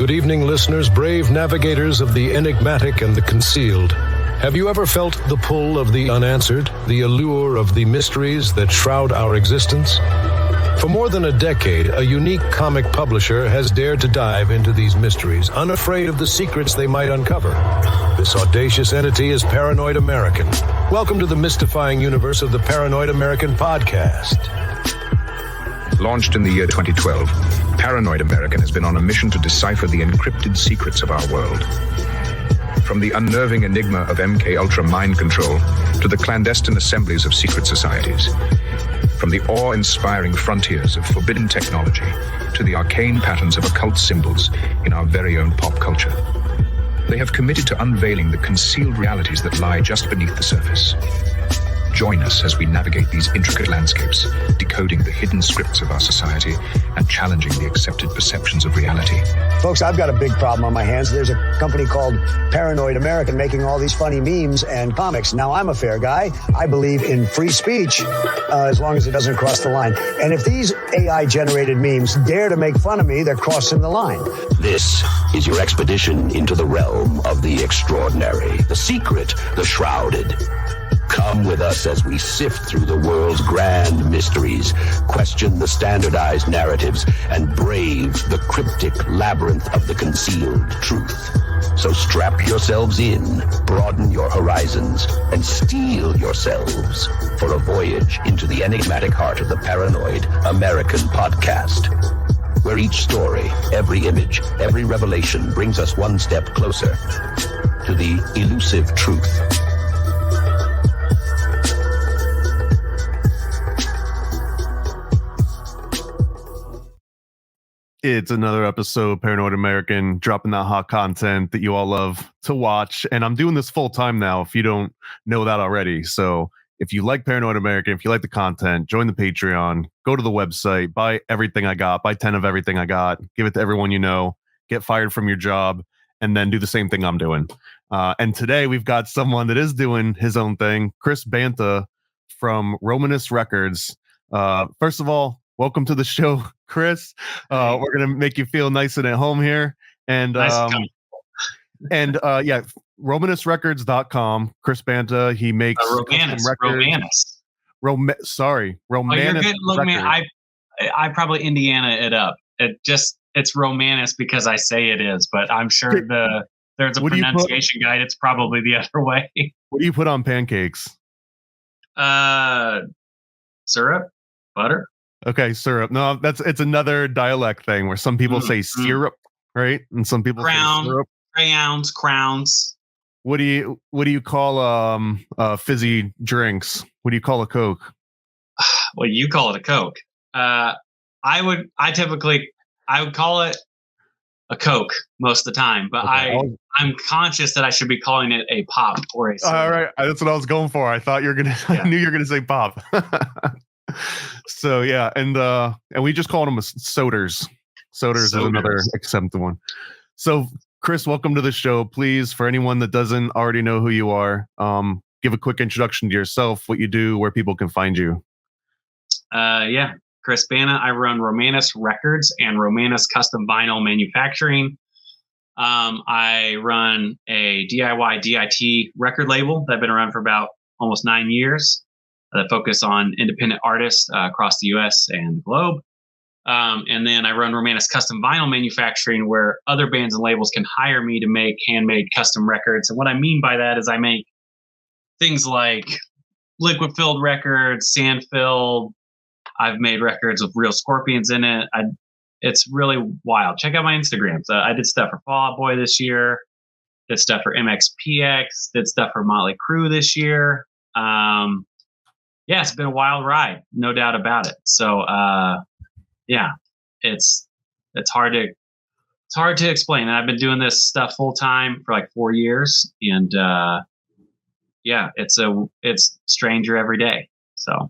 Good evening, listeners, brave navigators of the enigmatic and the concealed. Have you ever felt the pull of the unanswered, the allure of the mysteries that shroud our existence? For more than a decade, a unique comic publisher has dared to dive into these mysteries, unafraid of the secrets they might uncover. This audacious entity is Paranoid American. Welcome to the mystifying universe of the Paranoid American podcast. Launched in the year 2012, Paranoid American has been on a mission to decipher the encrypted secrets of our world. From the unnerving enigma of MK Ultra mind control to the clandestine assemblies of secret societies. From the awe-inspiring frontiers of forbidden technology to the arcane patterns of occult symbols in our very own pop culture. They have committed to unveiling the concealed realities that lie just beneath the surface. Join us as we navigate these intricate landscapes, decoding the hidden scripts of our society and challenging the accepted perceptions of reality. Folks, I've got a big problem on my hands. There's a company called Paranoid American making all these funny memes and comics. Now, I'm a fair guy. I believe in free speech as long as it doesn't cross the line. And if these AI-generated memes dare to make fun of me, they're crossing the line. This is your expedition into the realm of the extraordinary, the secret, the shrouded. Come with us as we sift through the world's grand mysteries, question the standardized narratives, and brave the cryptic labyrinth of the concealed truth. So strap yourselves in, broaden your horizons, and steel yourselves for a voyage into the enigmatic heart of the Paranoid American podcast, where each story, every image, every revelation brings us one step closer to the elusive truth. It's another episode of Paranoid American, dropping that hot content that you all love to watch. And I'm doing this full time now, if you don't know that already. So if you like Paranoid American, if you like the content, join the Patreon, go to the website, buy everything I got, buy 10 of everything I got, give it to everyone you know, get fired from your job, and then do the same thing I'm doing. And today we've got someone that is doing his own thing, Chris Banta from Romanus Records. First of all, welcome to the show, Chris. We're gonna make you feel nice and at home here. And yeah, romanusrecords.com. Chris Banta, he makes Romanus. Romanus. Oh, you're good. Look, man, I probably Indiana it up. It's Romanus because I say it is, but I'm sure there's a pronunciation guide. It's probably the other way. What do you put on pancakes? Syrup, butter. Okay, syrup. No, it's another dialect thing where some people say syrup, right? And some people say syrup. Crowns. What do you call fizzy drinks? What do you call a Coke? Well, you call it a Coke. I would call it a Coke most of the time, but okay. I'm conscious that I should be calling it a pop or a soda. All right, that's what I was going for. I thought I knew you were gonna say pop. So yeah, and we just called them soders. Soders is another accepted one. So Chris, welcome to the show. Please, for anyone that doesn't already know who you are, give a quick introduction to yourself, what you do, where people can find you. Yeah, Chris Banta. I run Romanus Records and Romanus Custom Vinyl Manufacturing. I run a DIY DIT record label that I've been around for about almost 9 years. That focus on independent artists across the U.S. and the globe. And then I run Romanus Custom Vinyl Manufacturing, where other bands and labels can hire me to make handmade custom records. And what I mean by that is I make things like liquid-filled records, sand-filled. I've made records with real scorpions in it. It's really wild. Check out my Instagrams. I did stuff for Fall Out Boy this year. Did stuff for MXPX. Did stuff for Motley Crue this year. Yeah, it's been a wild ride, no doubt about it. So, yeah, it's hard to explain. And I've been doing this stuff full time for like 4 years, and yeah, it's stranger every day. So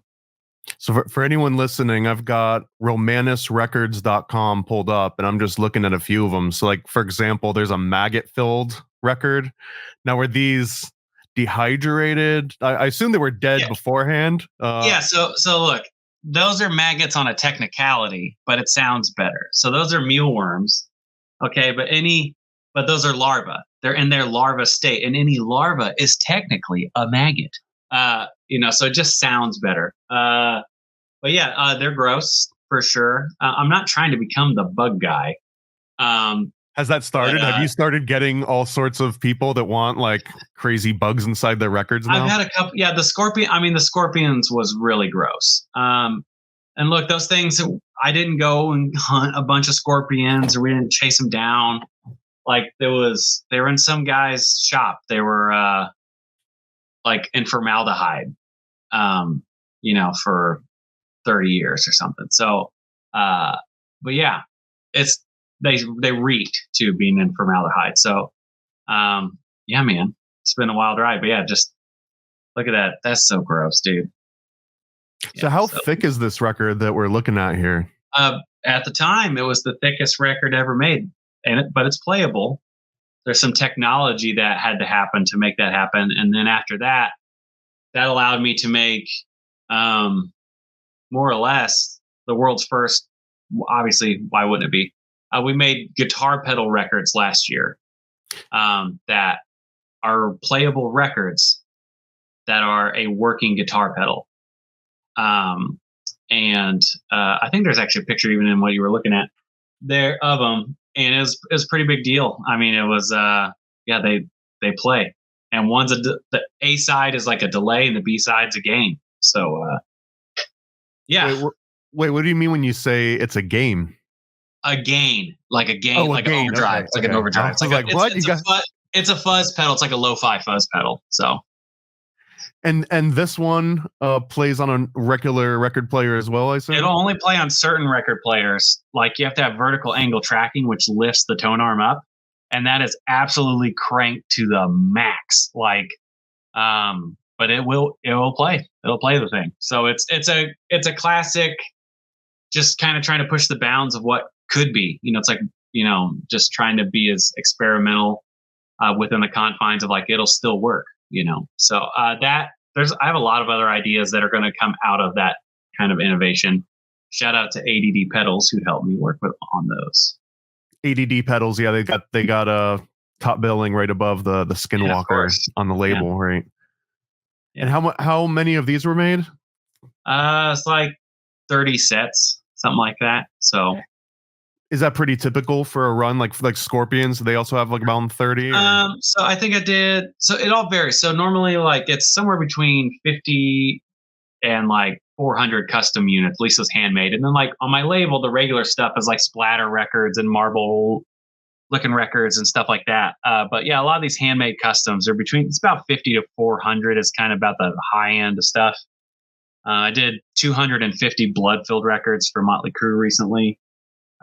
for anyone listening, I've got romanusrecords.com pulled up, and I'm just looking at a few of them. So, like for example, there's a maggot-filled record. Now, were these dehydrated? I assume they were dead beforehand. Yeah. So look, those are maggots on a technicality, but it sounds better. So those are mealworms. Okay, but those are larvae. They're in their larva state, and any larva is technically a maggot. So it just sounds better. But yeah, they're gross for sure. I'm not trying to become the bug guy. Has that started? Have you started getting all sorts of people that want like crazy bugs inside their records now? I've had a couple. Yeah, the scorpions was really gross. And look, those things, I didn't go and hunt a bunch of scorpions, or we didn't chase them down. Like they were in some guy's shop. They were like in formaldehyde, for 30 years or something. So, but yeah, they reeked to being in formaldehyde. So, yeah, man, it's been a wild ride. But yeah, just look at that. That's so gross, dude. So how thick is this record that we're looking at here? At the time, it was the thickest record ever made, but it's playable. There's some technology that had to happen to make that happen, and then after that allowed me to make, more or less, the world's first. Obviously, why wouldn't it be? We made guitar pedal records last year that are playable records that are a working guitar pedal. I think there's actually a picture even in what you were looking at there of them, and it was a pretty big deal. I mean, it was they play, and the A side is like a delay, and the B side's a gain. So yeah. Wait, what do you mean when you say it's a game? A gain, like a gain, like gain. an overdrive. Okay. It's like an overdrive. It's like what? It's a fuzz pedal. It's like a lo-fi fuzz pedal. So. And this one plays on a regular record player as well, I said? It'll only play on certain record players. Like you have to have vertical angle tracking, which lifts the tone arm up. And that is absolutely cranked to the max. Like, but it will play. It'll play the thing. So it's a classic, just kind of trying to push the bounds of what could be. It's like, just trying to be as experimental within the confines of like, it'll still work. So I have a lot of other ideas that are going to come out of that kind of innovation. Shout out to ADD Pedals who helped me work on those. ADD Pedals, yeah, they got a top billing right above the Skinwalker on the label, right? Yeah. And how many of these were made? It's like 30 sets, something like that. So. Is that pretty typical for a run like Scorpions? They also have like about 30? So I think I did. So it all varies. So normally like it's somewhere between 50 and like 400 custom units, at least it's handmade. And then like on my label, the regular stuff is like splatter records and marble looking records and stuff like that. But yeah, a lot of these handmade customs are it's about 50 to 400 is kind of about the high end of stuff. I did 250 blood-filled records for Motley Crue recently.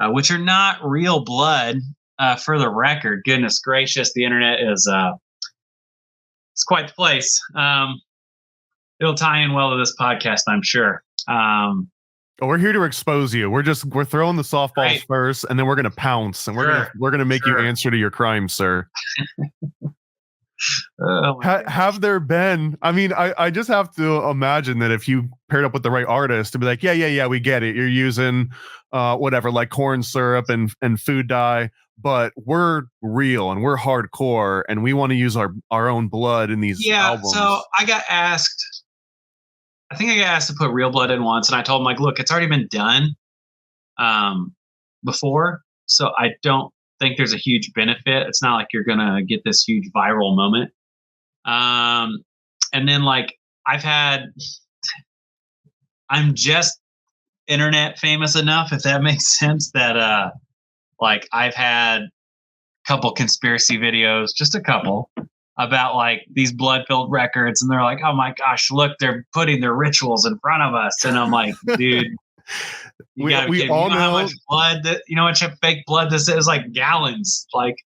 Which are not real blood, for the record. Goodness gracious, the internet is it's quite the place. It'll tie in well to this podcast, I'm sure. We're here to expose you. We're throwing the softballs first, and then we're gonna pounce, and we're gonna make you answer to your crimes, sir. Have there been? I mean, I just have to imagine that if you paired up with the right artist to be like, yeah, we get it. You're using whatever, like corn syrup and food dye, but we're real and we're hardcore, and we want to use our own blood in these albums. So I got asked. I think I got asked to put real blood in once, and I told him like, look, it's already been done before, so I don't think there's a huge benefit. It's not like you're gonna get this huge viral moment. And then like I'm just internet famous enough, if that makes sense, that like I've had a couple conspiracy videos, just a couple, about like these blood-filled records, and they're like, oh my gosh, look, they're putting their rituals in front of us. And I'm like, dude, we all know how much blood how much fake blood this is, like gallons. Like,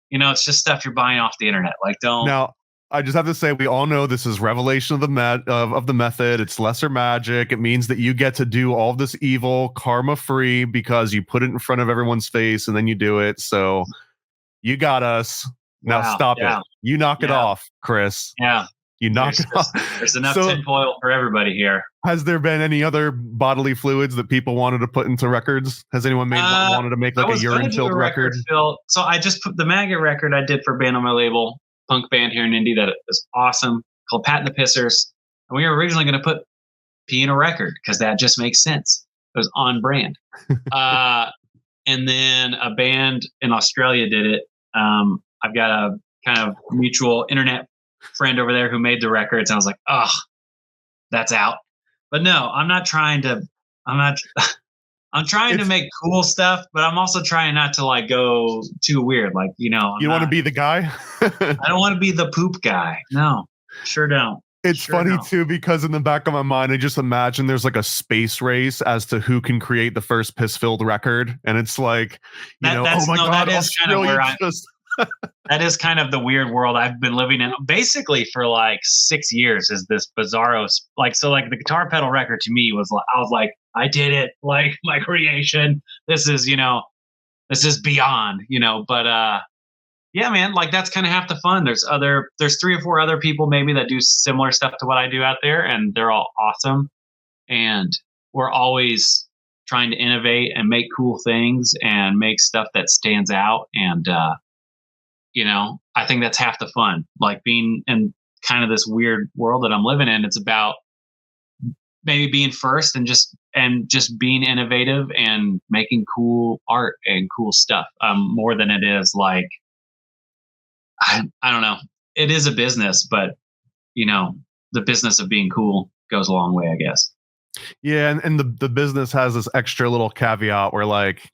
it's just stuff you're buying off the internet. Like, don't. Now, I just have to say, we all know this is revelation of the method. It's lesser magic. It means that you get to do all this evil karma free because you put it in front of everyone's face and then you do it. So you got us. Now stop it. You knock it off, Chris. Yeah. You knock it off. There's enough tinfoil for everybody here. Has there been any other bodily fluids that people wanted to put into records? Has anyone wanted to make like a urine-filled record? So I just put the Maggot record I did for a band on my label, punk band here in Indy that is awesome, called Pat and the Pissers. And we were originally going to put pee in a record because that just makes sense. It was on brand. And then a band in Australia did it. I've got a kind of mutual internet friend over there who made the records. And I was like, oh, that's out. But no, I'm trying to make cool stuff, but I'm also trying not to like go too weird. Like, you want to be the guy? I don't want to be the poop guy. No, sure don't. It's funny too, because in the back of my mind, I just imagine there's like a space race as to who can create the first piss-filled record. And it's like, God, that is kind of where that is kind of the weird world I've been living in basically for like 6 years. Is this bizarro, like the guitar pedal record to me was like, I was like, I did it, like my creation. This is beyond, but yeah, man, like that's kind of half the fun. There's 3 or 4 other people maybe that do similar stuff to what I do out there, and they're all awesome. And we're always trying to innovate and make cool things and make stuff that stands out. And I think that's half the fun. Like being in kind of this weird world that I'm living in, it's about maybe being first and just being innovative and making cool art and cool stuff, more than it is like, I don't know. It is a business, but the business of being cool goes a long way, I guess. Yeah. And the business has this extra little caveat where like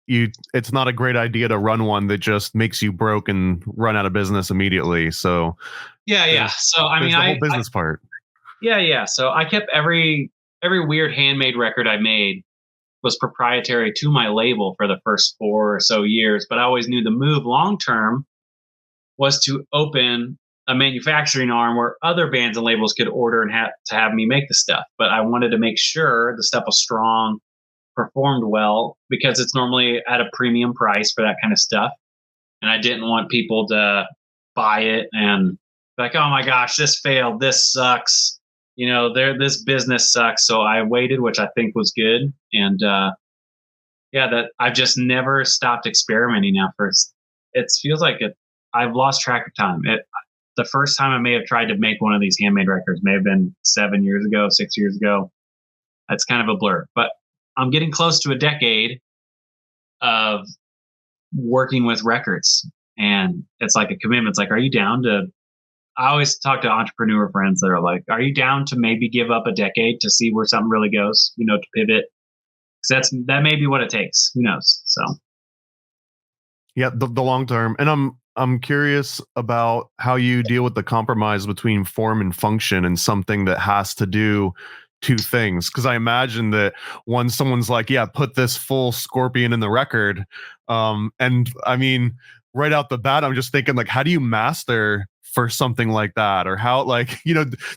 it's not a great idea to run one that just makes you broke and run out of business immediately. So yeah. So I mean, the whole business part. Yeah. So I kept every weird handmade record I made was proprietary to my label for the first 4 or so years, but I always knew the move long term was to open a manufacturing arm where other bands and labels could order and have me make the stuff. But I wanted to make sure the stuff was strong, performed well, because it's normally at a premium price for that kind of stuff. And I didn't want people to buy it and be like, oh my gosh, this failed. This sucks. This business sucks. So I waited, which I think was good. And that I've just never stopped experimenting now. It feels like I've lost track of time. The first time I may have tried to make one of these handmade records may have been 7 years ago, 6 years ago. That's kind of a blur, but I'm getting close to a decade of working with records, and it's like a commitment. It's like, are you down to, I always talk to entrepreneur friends that are like, are you down to maybe give up a decade to see where something really goes, to pivot? Because that may be what it takes. Who knows? So. Yeah. The long term. And I'm curious about how you deal with the compromise between form and function and something that has to do 2 things. Because I imagine that when someone's like, yeah, put this full Scorpion in the record. And I mean, right out the bat, I'm just thinking like, how do you master for something like that? Or how, like,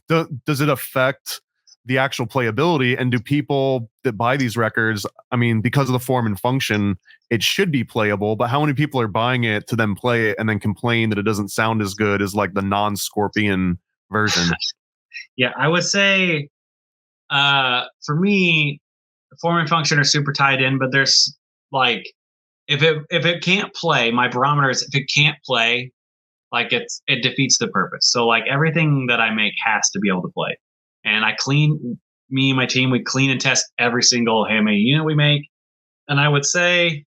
does it affect the actual playability? And do people that buy these records, I mean, because of the form and function, it should be playable, but how many people are buying it to then play it and then complain that it doesn't sound as good as like the non-Scorpion version? Yeah, I would say for me, form and function are super tied in, but there's like, if it can't play, my barometer is if it can't play, like it defeats the purpose. So like everything that I make has to be able to play. And me and my team, we clean and test every single handmade unit we make. And I would say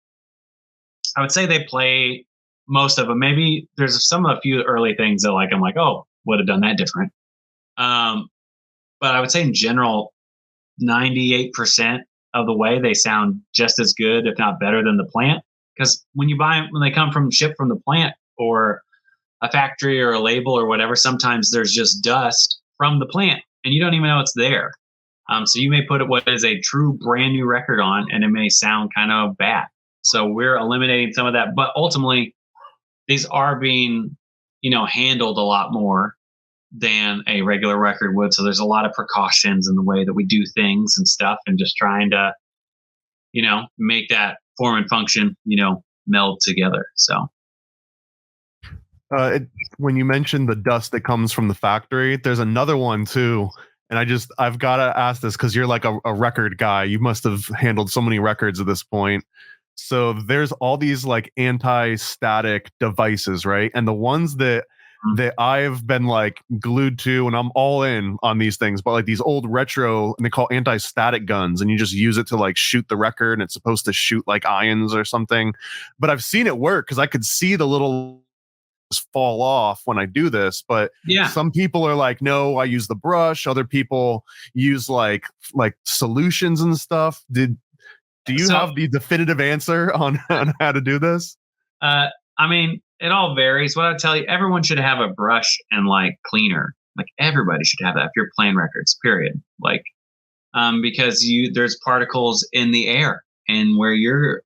they play most of them. Maybe there's a few early things that like, I'm like, oh, would have done that different. But I would say in general, 98% of the way they sound just as good, if not better than the plant. Because when they come shipped from the plant or a factory or a label or whatever, sometimes there's just dust from the plant and you don't even know it's there. So you may put what is a true brand new record on and it may sound kind of bad. So we're eliminating some of that, but ultimately these are being, handled a lot more than a regular record would. So there's a lot of precautions in the way that we do things and stuff, and just trying to, make that form and function, meld together. So. When you mentioned the dust that comes from the factory, there's another one too. And I've got to ask this because you're like a record guy. You must have handled so many records at this point. So there's all these like anti-static devices, right? And the ones that I've been like glued to, and I'm all in on these things, but like these old retro, and they call anti-static guns, and you just use it to like shoot the record, and it's supposed to shoot like ions or something. But I've seen it work because I could see the little fall off when I do this, but some people are like, no, I use the brush. Other people use like solutions and stuff. Do you have the definitive answer on how to do this? I mean, it all varies. What I tell you, everyone should have a brush and like cleaner. Like everybody should have that if you're playing records, period. Like, because there's particles in the air and where you're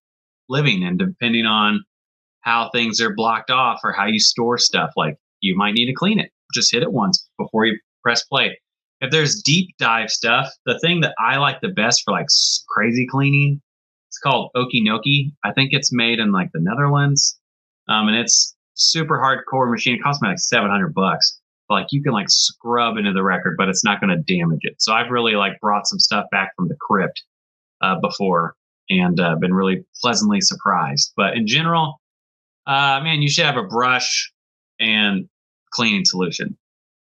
living, and depending on how things are blocked off or how you store stuff, like you might need to clean it. Just hit it once before you press play. If there's deep dive stuff, the thing that I like the best for like crazy cleaning, it's called Okinoki. I think it's made in like the Netherlands. And it's super hardcore machine. It costs me like $700. But like you can like scrub into the record, but it's not going to damage it. So I've really like brought some stuff back from the crypt before, and been really pleasantly surprised. But in general, man, you should have a brush and cleaning solution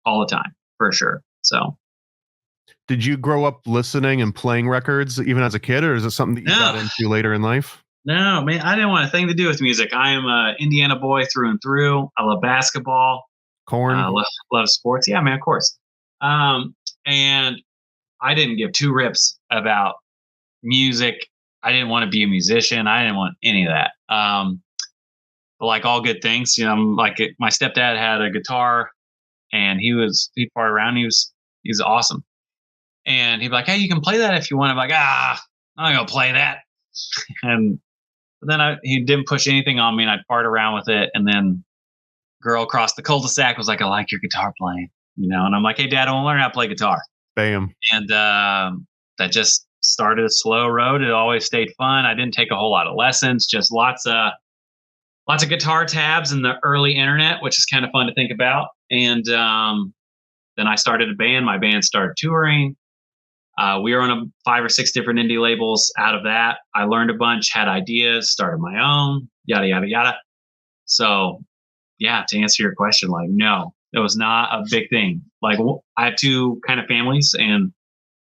all the time for sure. So, did you grow up listening and playing records even as a kid, or is it something that you got into later in life? No, man, I didn't want a thing to do with music. I am a Indiana boy through and through. I love basketball. Corn. Love sports. Yeah, man, of course. And I didn't give two rips about music. I didn't want to be a musician. I didn't want any of that. But like all good things, you know, my stepdad had a guitar, and he partied around. He was awesome. And he'd be like, hey, you can play that if you want. I'm like, I'm not going to play that. And then he didn't push anything on me, and I'd part around with it. And then girl across the cul-de-sac was like, I like your guitar playing, you know? And I'm like, hey, Dad, I want to learn how to play guitar. Bam. And that just started a slow road. It always stayed fun. I didn't take a whole lot of lessons, just lots of guitar tabs in the early internet, which is kind of fun to think about. And then I started a band. My band started touring. We were on 5 or 6 different indie labels. Out of that, I learned a bunch, had ideas, started my own, yada, yada, yada. So, yeah, to answer your question, like, no, it was not a big thing. Like, I have 2 kind of families, and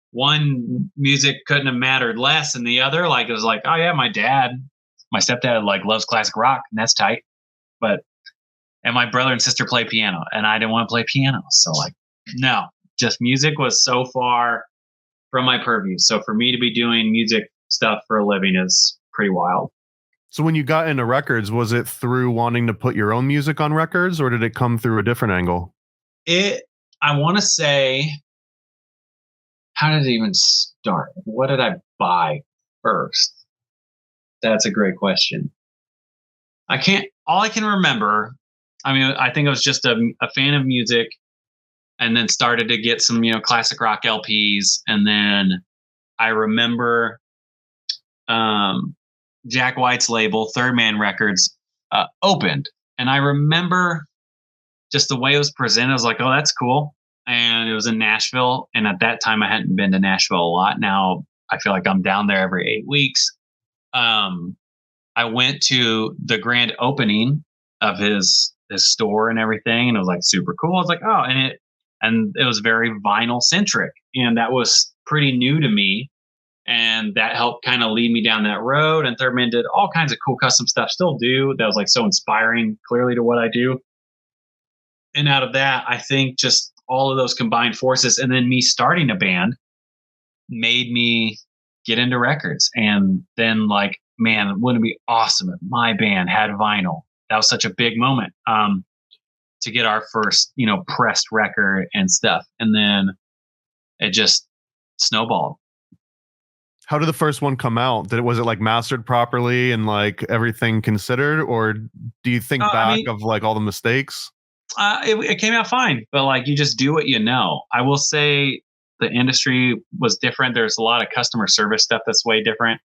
one, music couldn't have mattered less than the other. Like, it was like, oh, yeah, my stepdad, like, loves classic rock, and that's tight. And my brother and sister play piano, and I didn't want to play piano. So, like, no, just music was so far from my purview. So for me to be doing music stuff for a living is pretty wild. So when you got into records, was it through wanting to put your own music on records, or did it come through a different angle? I want to say, how did it even start? What did I buy first? That's a great question. All I can remember, I mean, I think I was just a fan of music, and then started to get some, you know, classic rock LPs. And then I remember Jack White's label, Third Man Records, opened. And I remember just the way it was presented. I was like, oh, that's cool. And it was in Nashville. And at that time, I hadn't been to Nashville a lot. Now I feel like I'm down there every 8 weeks. I went to the grand opening of his store and everything. And it was like super cool. I was like, oh, and it was very vinyl centric, and that was pretty new to me. And that helped kind of lead me down that road. And Third Man did all kinds of cool custom stuff, still do. That was like so inspiring clearly to what I do. And out of that, I think just all of those combined forces, and then me starting a band, made me get into records. And then like, man, wouldn't it be awesome if my band had vinyl? That was such a big moment. To get our first, you know, pressed record and stuff. And then it just snowballed. How did the first one come out? Was it like mastered properly and like everything considered? Or do you think back of like all the mistakes? It came out fine, but like you just do what you know. I will say the industry was different. There's a lot of customer service stuff that's way different.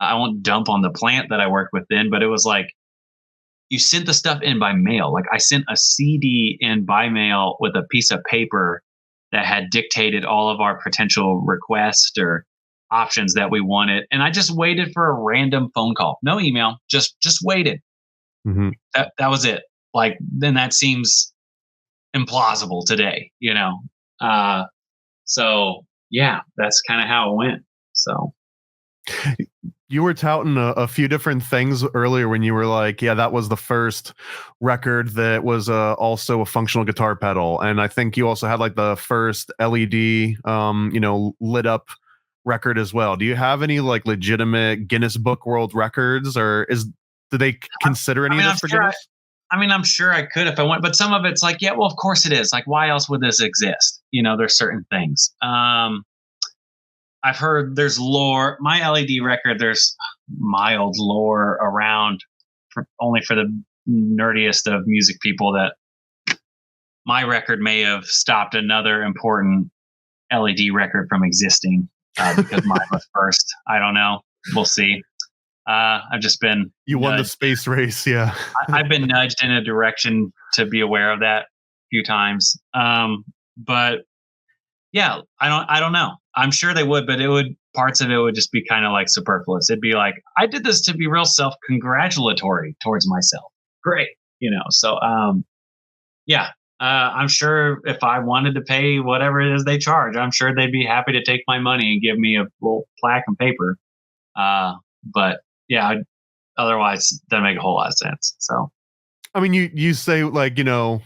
I won't dump on the plant that I worked with then, but it was like, you sent the stuff in by mail. Like I sent a CD in by mail with a piece of paper that had dictated all of our potential requests or options that we wanted. And I just waited for a random phone call. No email, just waited. Mm-hmm. That was it. Like, then that seems implausible today, you know? So yeah, that's kind of how it went. So you were touting a few different things earlier when you were like, yeah, that was the first record that was also a functional guitar pedal. And I think you also had like the first LED, lit up record as well. Do you have any like legitimate Guinness Book World Records, or do they consider any of this for Guinness? I'm sure I could if I want, but some of it's like, yeah, well, of course it is. Like, why else would this exist? You know, there's certain things. I've heard there's lore. My LED record, there's mild lore around only for the nerdiest of music people that my record may have stopped another important LED record from existing because mine was first. I don't know. We'll see. I've just been won the space race. Yeah. I've been nudged in a direction to be aware of that a few times. But yeah, I don't know. I'm sure they would, but parts of it would just be kind of like superfluous. It'd be like, I did this to be real self-congratulatory towards myself. Great. You know, so yeah. I'm sure if I wanted to pay whatever it is they charge, I'm sure they'd be happy to take my money and give me a little plaque and paper. But yeah, otherwise it doesn't make a whole lot of sense. So, I mean, you say like,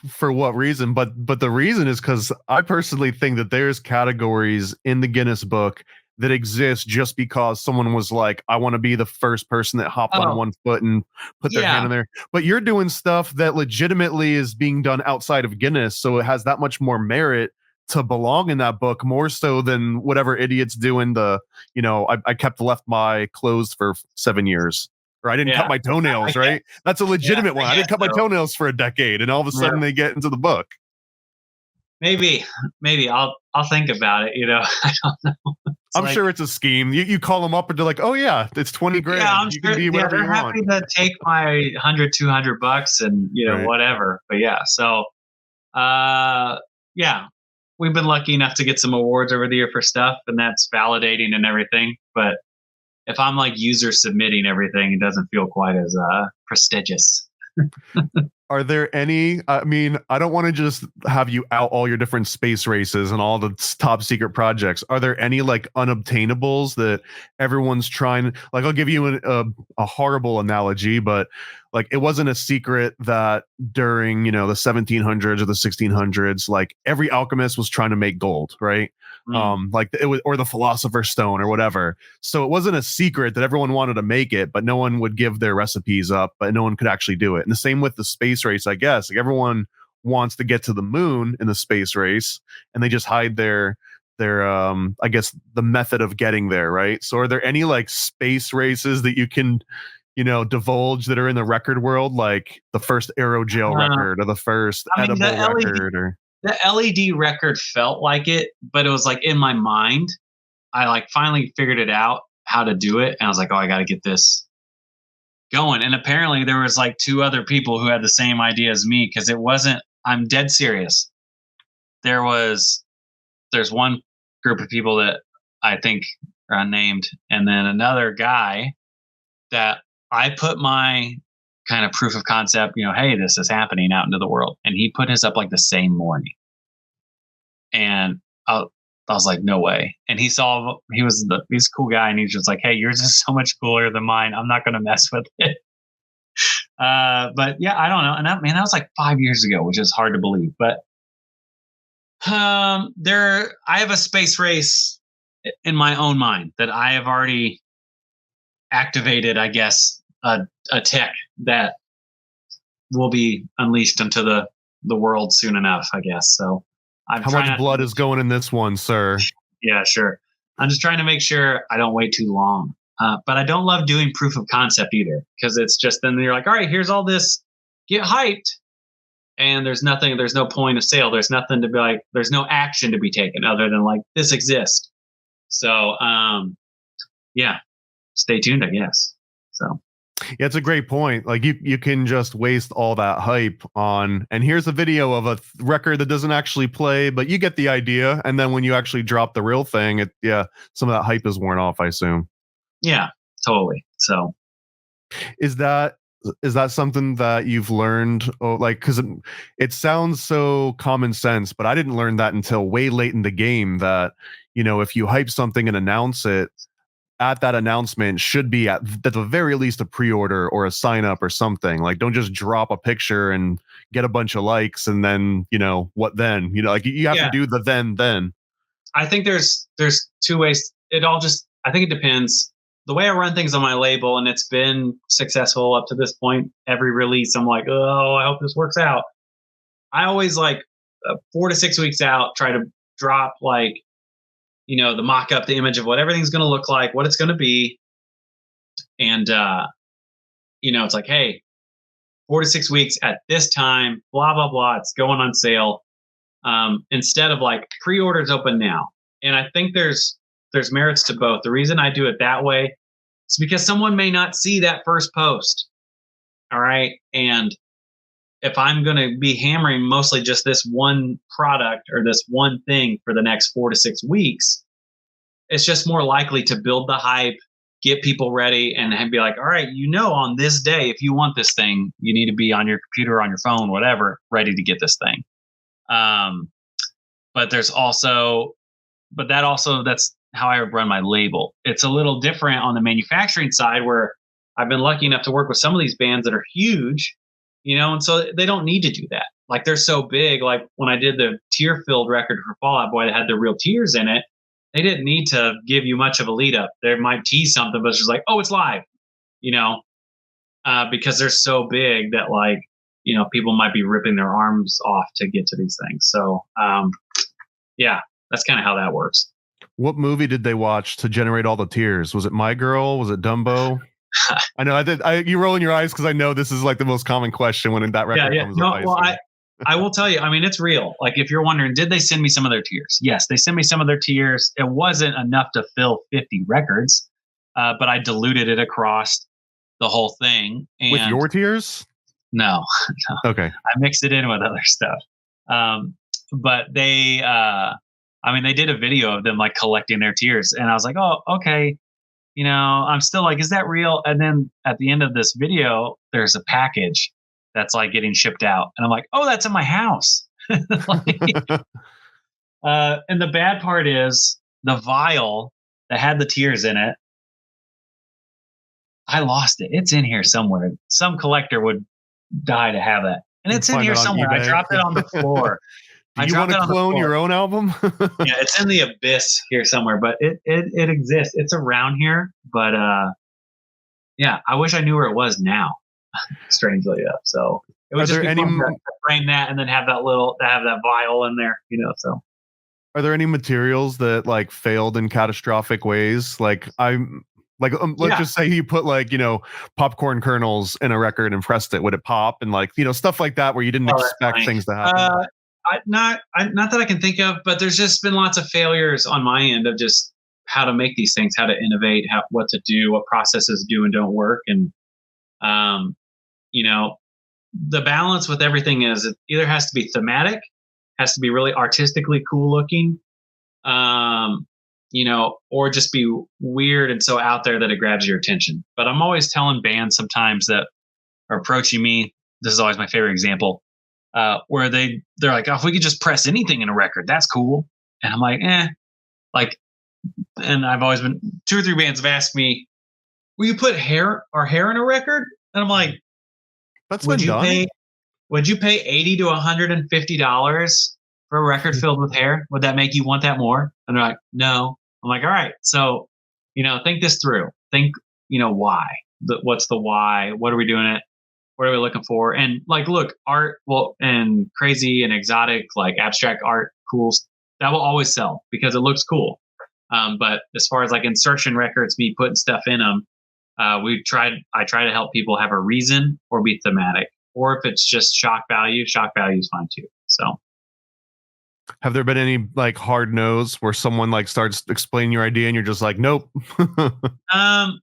for what reason, but the reason is because I personally think that there's categories in the Guinness book that exist just because someone was like, I want to be the first person that hopped on one foot and put their hand in there. But you're doing stuff that legitimately is being done outside of Guinness. So it has that much more merit to belong in that book, more so than whatever idiot's doing I kept left my clothes for 7 years. Or I didn't cut my toenails, right? That's a legitimate one. I didn't cut my toenails for a decade, and all of a sudden they get into the book. Maybe I'll think about it. I don't know. I'm sure it's a scheme. You call them up and they're like, "Oh yeah, it's 20 grand. Yeah, I'm you sure can be whatever they're you happy want." to take my $100-$200 and Right. whatever. But yeah, so yeah, we've been lucky enough to get some awards over the year for stuff, and that's validating and everything. But if I'm like user submitting everything, it doesn't feel quite as prestigious. Are there any, I mean, I don't want to just have you out all your different space races and all the top secret projects. Are there any like unobtainables that everyone's trying? Like, I'll give you a horrible analogy, but like it wasn't a secret that during, the 1700s or the 1600s, like every alchemist was trying to make gold, right? Like it was, or the philosopher's stone or whatever. So it wasn't a secret that everyone wanted to make it, but no one would give their recipes up, but no one could actually do it. And the same with the space race, I guess. Like everyone wants to get to the moon in the space race, and they just hide their I guess the method of getting there, right? So are there any like space races that you can divulge that are in the record world, like the first aerogel record or the first edible record? Or the LED record felt like it, but it was like in my mind, I like finally figured it out how to do it. And I was like, oh, I got to get this going. And apparently there was like 2 other people who had the same idea as me. Cause it wasn't, I'm dead serious. There's one group of people that I think are unnamed. And then another guy that I put my kind of proof of concept, hey, this is happening out into the world. And he put his up like the same morning. And I was like, no way. And he's a cool guy. And he's just like, hey, yours is so much cooler than mine. I'm not going to mess with it. But yeah, I don't know. And that was like 5 years ago, which is hard to believe. But I have a space race in my own mind that I have already activated, I guess, a tech that will be unleashed into the world soon enough, I guess. So how much blood is going in this one, sir? Yeah, sure. I'm just trying to make sure I don't wait too long. But I don't love doing proof of concept either, because it's just then you're like, all right, here's all this, get hyped. And there's no point of sale. There's nothing to be like, there's no action to be taken other than like, this exists. So, yeah, stay tuned, I guess. So Yeah, it's a great point. Like you can just waste all that hype on, and here's a video of a record that doesn't actually play, but you get the idea. And then when you actually drop the real thing, some of that hype is worn off, I assume. Yeah, totally. So is that something that you've learned? Oh, like, because it sounds so common sense, but I didn't learn that until way late in the game, that, if you hype something and announce it, at that announcement should be at the very least a pre-order or a sign up or something. Like, don't just drop a picture and get a bunch of likes and then, what then? Like, you have to do the then. I think there's two ways. I think it depends. The way I run things on my label, and it's been successful up to this point, every release, I'm like, oh, I hope this works out. I always 4 to 6 weeks out, try to drop the mock-up, the image of what everything's going to look like, what it's going to be. And, it's like, hey, 4 to 6 weeks at this time, blah, blah, blah, it's going on sale. Instead of pre-orders open now. And I think there's merits to both. The reason I do it that way is because someone may not see that first post. All right. And if I'm going to be hammering mostly just this one product or this one thing for the next 4 to 6 weeks, it's just more likely to build the hype, get people ready, and be like, all right, on this day, if you want this thing, you need to be on your computer, on your phone, whatever, ready to get this thing. But that's how I run my label. It's a little different on the manufacturing side, where I've been lucky enough to work with some of these bands that are huge, and so they don't need to do that. Like, they're so big. Like, when I did the tear-filled record for Fall Out Boy that had the real tears in it, they didn't need to give you much of a lead up. They might tease something, but it's just like, oh, it's live, because they're so big that people might be ripping their arms off to get to these things. So, that's kind of how that works. What movie did they watch to generate all the tears? Was it My Girl? Was it Dumbo? I know you rolling your eyes because I know this is the most common question when that record comes up. Well, I will tell you, it's real. If you're wondering, did they send me some of their tears? Yes, they sent me some of their tears. It wasn't enough to fill 50 records, but I diluted it across the whole thing. And with your tears? No. Okay. I mixed it in with other stuff. But they did a video of them collecting their tears, and I was like, oh, okay. I'm still is that real? And then at the end of this video, there's a package that's getting shipped out. And I'm like, oh, that's in my house. And the bad part is the vial that had the tears in it, I lost it. It's in here somewhere. Some collector would die to have it. And it's in here somewhere. I dropped it on the floor. Do you want to clone your own album? Yeah, it's in the abyss here somewhere, but it exists. It's around here, but I wish I knew where it was now. Strangely enough, so it was just fun to frame that and then have that vial in there, So, are there any materials that failed in catastrophic ways? Let's just say you put popcorn kernels in a record and pressed it. Would it pop? And stuff like that where you didn't expect things to happen. Not that I can think of, but there's just been lots of failures on my end of just how to make these things, how to innovate, what to do, what processes do and don't work. And, the balance with everything is it either has to be thematic, has to be really artistically cool looking, or just be weird and so out there that it grabs your attention. But I'm always telling bands sometimes that are approaching me. This is always my favorite example. Where they're like, oh, if we could just press anything in a record, that's cool. And I'm like, and I've always been, 2 or 3 bands have asked me, will you put our hair in a record? And I'm like, would you pay $80 to $150 for a record filled with hair? Would that make you want that more? And they're like, no. I'm like, all right. So, think this through. Think, why? What's the why? What are we doing it? What are we looking for? And look, art, and crazy and exotic, abstract art, cool, that will always sell because it looks cool. But as far as insertion records, me putting stuff in them, I try to help people have a reason or be thematic. Or if it's just shock value is fine too. So, Have there been any like hard no's where someone like starts explaining your idea and you're just like, nope?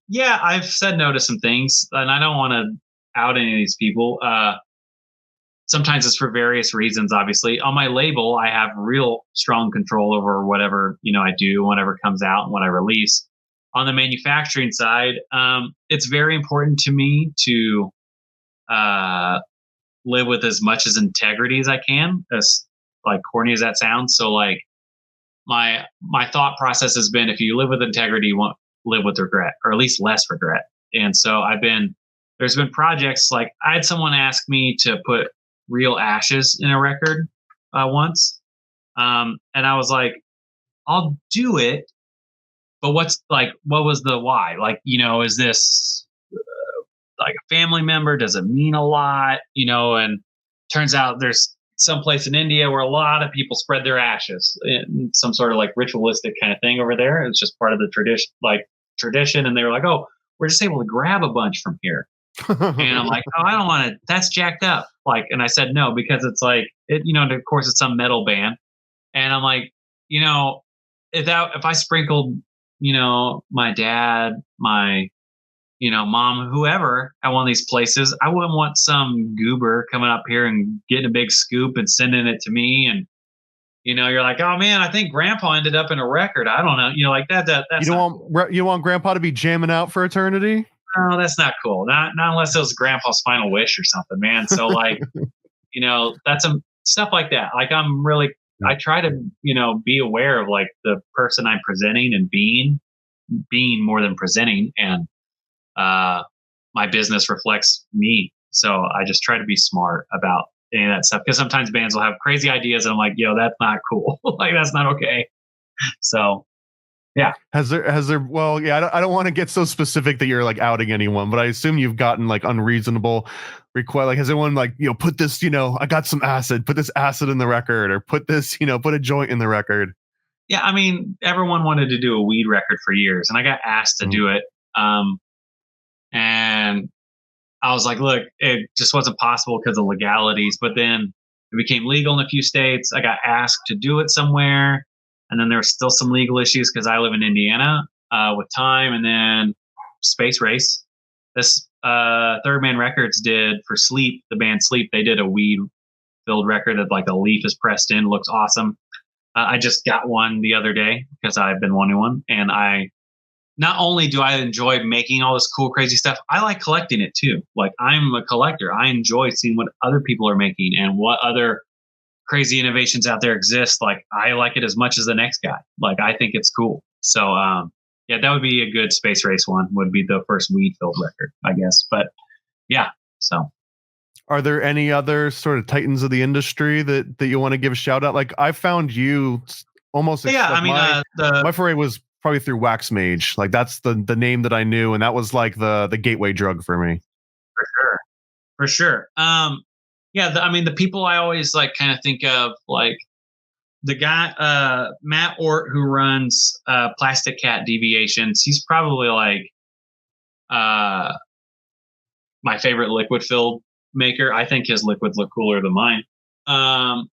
Yeah, I've said no to some things, and I don't want to out any of these people. Sometimes it's for various reasons. Obviously, on my label, I have real strong control over whatever I do, whatever comes out, and what I release. On the manufacturing side, it's very important to me to live with as much as integrity as I can, as like corny as that sounds. So like my thought process has been, if you live with integrity, you won't live with regret, or at least less regret. And so there's been projects, like I had someone ask me to put real ashes in a record once. And I was like, I'll do it. But what was the why? Like, is this like a family member? Does it mean a lot? And turns out there's some place in India where a lot of people spread their ashes in some sort of like ritualistic kind of thing over there. It's just part of the tradition. And they were like, oh, we're just able to grab a bunch from here. And I'm like, oh, I don't want to, that's jacked up. Like, and I said, no, because it's like, and of course it's some metal band. And I'm like, if I sprinkled, my dad, my, mom, whoever at one of these places, I wouldn't want some goober coming up here and getting a big scoop and sending it to me. And, you're like, oh man, I think grandpa ended up in a record. I don't know. Like that's you want grandpa to be jamming out for eternity? No, that's not cool. Not unless it was grandpa's final wish or something, man. So like, that's some stuff like that. Like I try to, be aware of like the person I'm presenting and being more than presenting. And, my business reflects me. So I just try to be smart about any of that stuff. Cause sometimes bands will have crazy ideas and I'm like, yo, that's not cool. Like, that's not okay. So yeah. Has there, well, yeah, I don't want to get so specific that you're like outing anyone, but I assume you've gotten like unreasonable request. Like, has anyone like, put this, I got some acid, put this acid in the record, or put this, put a joint in the record. Yeah. I mean, everyone wanted to do a weed record for years and I got asked to do it. And I was like, look, it just wasn't possible because of legalities, but then it became legal in a few states. I got asked to do it somewhere. And then there were still some legal issues because I live in Indiana with time. And then Space Race. This Third Man Records did for Sleep, the band Sleep. They did a weed-filled record that like a leaf is pressed in. Looks awesome. I just got one the other day because I've been wanting one. And not only do I enjoy making all this cool, crazy stuff, I like collecting it too. Like I'm a collector. I enjoy seeing what other people are making and what other crazy innovations out there exist. Like I like it as much as the next guy. Like I think it's cool. So yeah, that would be a good Space Race one, would be the first weed filled record, I guess. But yeah, so are there any other sort of titans of the industry that you want to give a shout out? Like I found you almost yeah, like I mean my foray was probably through Wax Mage. Like that's the name that I knew, and that was like the gateway drug for me. For sure. Yeah, I mean, the people I always like kind of think of, like the guy, Matt Ort, who runs Plastic Cat Deviations. He's probably like my favorite liquid filled maker. I think his liquids look cooler than mine. But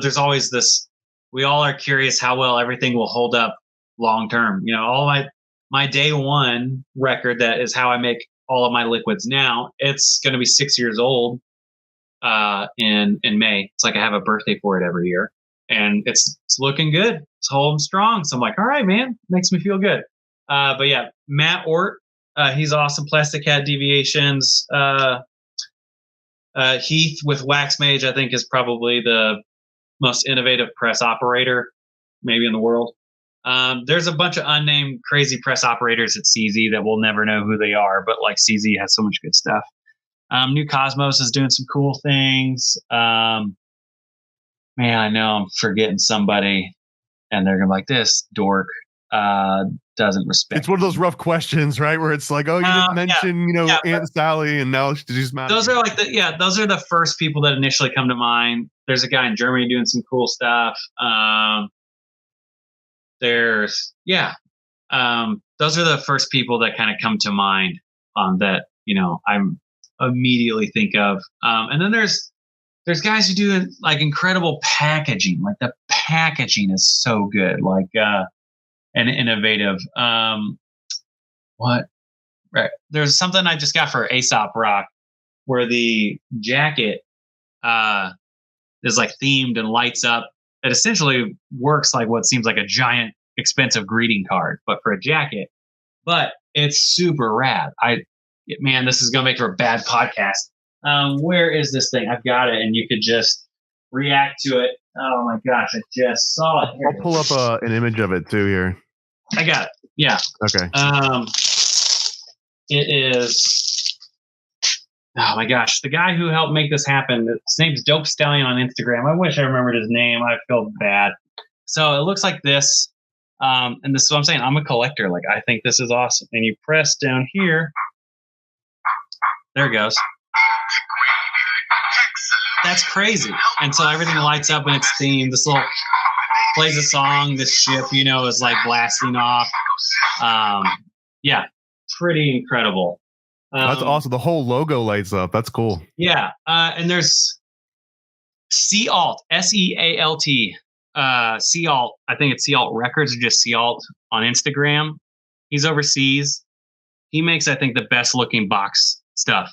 there's always this, we all are curious how well everything will hold up long term. All my day one record, that is how I make all of my liquids now, it's going to be 6 years old in May. It's like I have a birthday for it every year, and it's looking good. It's holding strong. So I'm like, all right, man, makes me feel good. But yeah, Matt Ort, he's awesome. Plastic Cat Deviations. Heath with Wax Mage, I think, is probably the most innovative press operator maybe in the world. There's a bunch of unnamed crazy press operators at CZ that we'll never know who they are, but like CZ has so much good stuff. New Cosmos is doing some cool things. Man, I know I'm forgetting somebody, and they're gonna be like, this dork doesn't respect. It's one of those rough questions, right? Where it's like, oh, you didn't mention, Aunt Sally, and now she's mad. Those are like those are the first people that initially come to mind. There's a guy in Germany doing some cool stuff. Those are the first people that kind of come to mind that I'm immediately think of. And then there's there's guys who do like incredible packaging. Like the packaging is so good, like and innovative. What? Right. There's something I just got for Aesop Rock where the jacket is like themed and lights up. It essentially works like what seems like a giant expensive greeting card, but for a jacket. But it's super rad. Man, this is gonna make for a bad podcast. Where is this thing? I've got it, and you could just react to it. Oh my gosh, I just saw it. I'll pull up an image of it too here. I got it. Yeah. Okay. It is. Oh my gosh, the guy who helped make this happen. His name's Dope Stallion on Instagram. I wish I remembered his name. I feel bad. So it looks like this. And this is what I'm saying. I'm a collector. Like, I think this is awesome. And you press down here. There it goes. That's crazy. And so everything lights up and it's themed. This little plays a song. This ship, is like blasting off. Yeah, pretty incredible. That's awesome. The whole logo lights up. That's cool. Yeah. And there's Sealt, Sealt. Sealt, I think it's Sealt Records or just Sealt on Instagram. He's overseas. He makes, I think, the best looking box stuff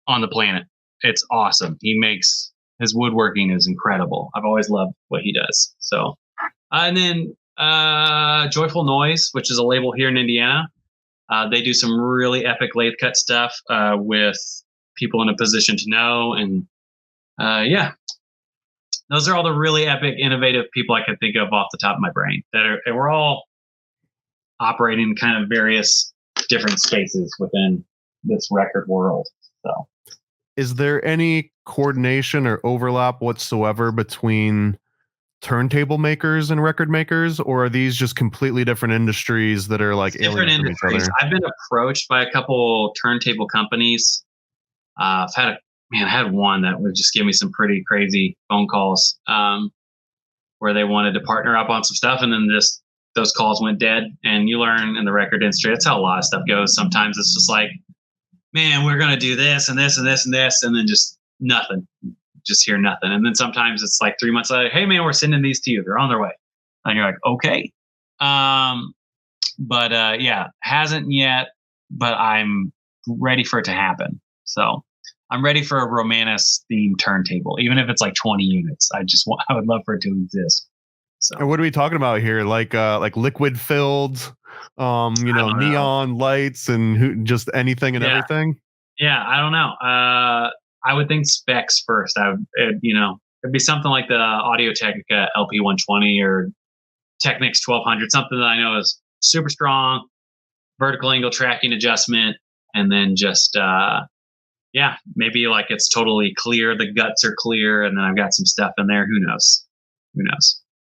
on the planet. It's awesome. His woodworking is incredible. I've always loved what he does. So, and then Joyful Noise, which is a label here in Indiana. They do some really epic lathe cut stuff with people in a position to know. And yeah, those are all the really epic, innovative people I can think of off the top of my brain and we're all operating in kind of various different spaces within this record world. So, is there any coordination or overlap whatsoever between turntable makers and record makers, or are these just completely different industries that are like different industries? I've been approached by a couple turntable companies. I had one that would just give me some pretty crazy phone calls where they wanted to partner up on some stuff, and then those calls went dead. And you learn in the record industry, that's how a lot of stuff goes. Sometimes it's just like, man, we're going to do this and this and this and this, and then just nothing. Just hear nothing. And then sometimes it's like 3 months later, hey man, we're sending these to you. They're on their way. And you're like, okay. But yeah, hasn't yet, but I'm ready for it to happen. So I'm ready for a Romanus themed turntable, even if it's like 20 units. I would love for it to exist. So, and what are we talking about here? Like liquid filled, neon lights and just anything and everything. Yeah. I don't know. I would think specs first. It'd be something like the Audio-Technica LP120 or Technics 1200, something that I know is super strong, vertical angle tracking adjustment, and then just maybe like it's totally clear. The guts are clear, and then I've got some stuff in there. Who knows?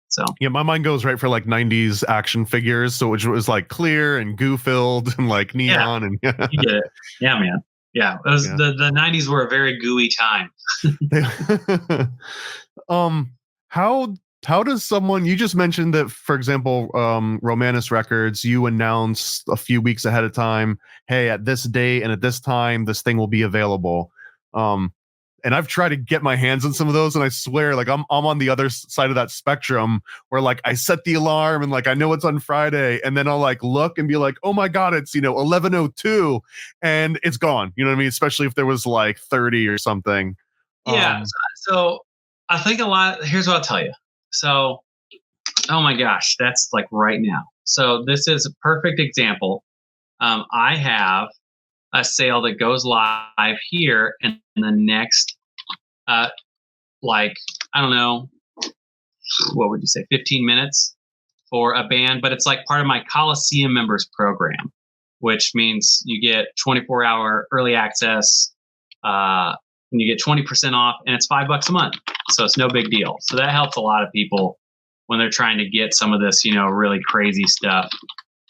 So yeah, my mind goes right for like 90s action figures, so which was like clear and goo filled and like neon and you get it. Yeah, man. Yeah, the 90s were a very gooey time. How does someone, you just mentioned that, for example, Romanus Records, you announce a few weeks ahead of time, hey, at this date and at this time, this thing will be available. And I've tried to get my hands on some of those, and I swear, like I'm on the other side of that spectrum where like I set the alarm and like I know it's on Friday, and then I'll like look and be like, oh my god, it's 11:02 and it's gone. You know what I mean? Especially if there was like 30 or something. Yeah. So I think here's what I'll tell you. So, oh my gosh, that's like right now. So this is a perfect example. I have a sale that goes live here in the next, I don't know, what would you say, 15 minutes for a band, but it's like part of my Coliseum members program, which means you get 24-hour early access, and you get 20% off, and it's $5 a month. So it's no big deal. So that helps a lot of people when they're trying to get some of this, really crazy stuff.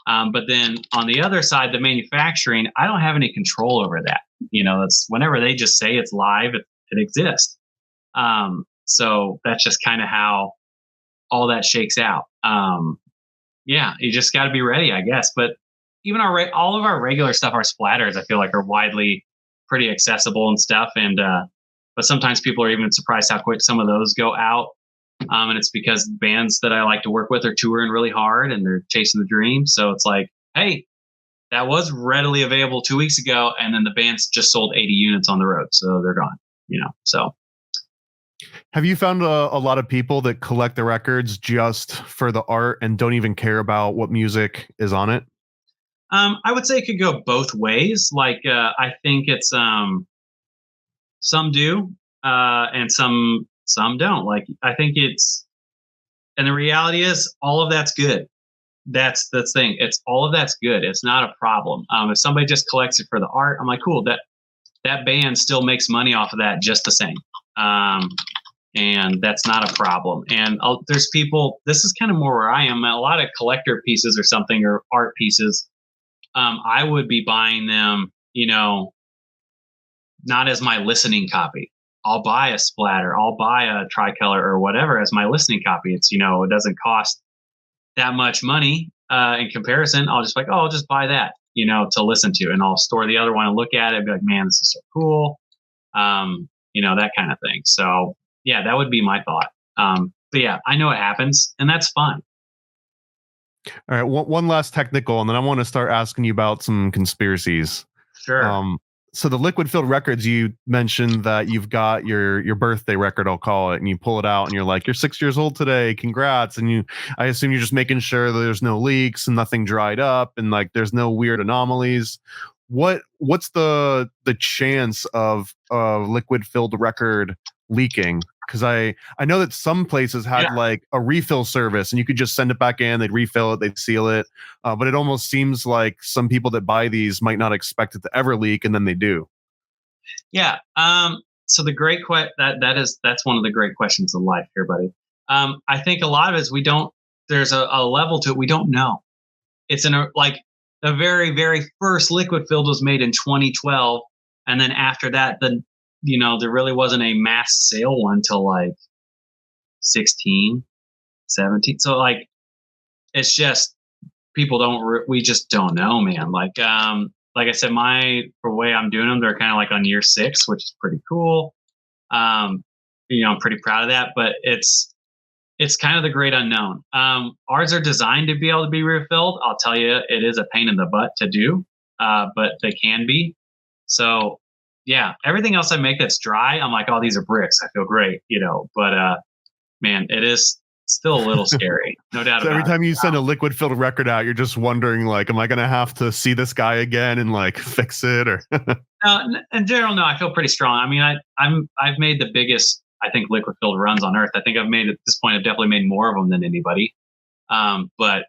But then on the other side, the manufacturing, I don't have any control over that. It's whenever they just say it's live, it exists. So that's just kind of how all that shakes out. Yeah, you just got to be ready, I guess. But even all of our regular stuff, our splatters, I feel like are widely pretty accessible and stuff. And but sometimes people are even surprised how quick some of those go out. And it's because bands that I like to work with are touring really hard and they're chasing the dream. So it's like, hey, that was readily available 2 weeks ago, and then the band's just sold 80 units on the road, so they're gone. So. Have you found a lot of people that collect the records just for the art and don't even care about what music is on it? I would say it could go both ways. Like, I think it's some do, and some don't. Like, I think and the reality is, all of that's good. That's the thing. It's all of that's good. It's not a problem. If somebody just collects it for the art, I'm like, cool. That band still makes money off of that just the same. And that's not a problem. And there's people, this is kind of more where I am. A lot of collector pieces or something, or art pieces, I would be buying them, not as my listening copy. I'll buy a splatter, I'll buy a tricolor or whatever as my listening copy. It's, it doesn't cost that much money in comparison. I'll just I'll just buy that, to listen to, and I'll store the other one and look at it and be like, man, this is so cool. That kind of thing. So yeah, that would be my thought. But yeah, I know it happens, and that's fun. All right. One last technical, and then I want to start asking you about some conspiracies. Sure. So the liquid filled records, you mentioned that you've got your birthday record, I'll call it, and you pull it out and you're like, you're 6 years old today. Congrats. And I assume you're just making sure that there's no leaks and nothing dried up and like there's no weird anomalies. What's the chance of a liquid filled record leaking? Because I know that some places had like a refill service and you could just send it back in, they'd refill it, they'd seal it. But it almost seems like some people that buy these might not expect it to ever leak, and then they do. Yeah. So the great that's one of the great questions in life here, buddy. I think a lot of it is there's a level to it we don't know. It's the very, very first liquid filled was made in 2012. And then after that, there really wasn't a mass sale one till like 16, 17. So it's just, people we just don't know, man. Like I said, for the way I'm doing them, they're kind of like on year 6, which is pretty cool. I'm pretty proud of that, but it's kind of the great unknown. Ours are designed to be able to be refilled. I'll tell you, it is a pain in the butt to do, but they can be. So yeah, everything else I make that's dry, I'm like, oh, these are bricks. I feel great, but man, it is still a little scary. No doubt about it. Every time you send a liquid filled record out, you're just wondering, like, am I going to have to see this guy again and like fix it? Or in general, no, I feel pretty strong. I mean, I've made the biggest, I think, liquid filled runs on earth. I think at this point, I've definitely made more of them than anybody. But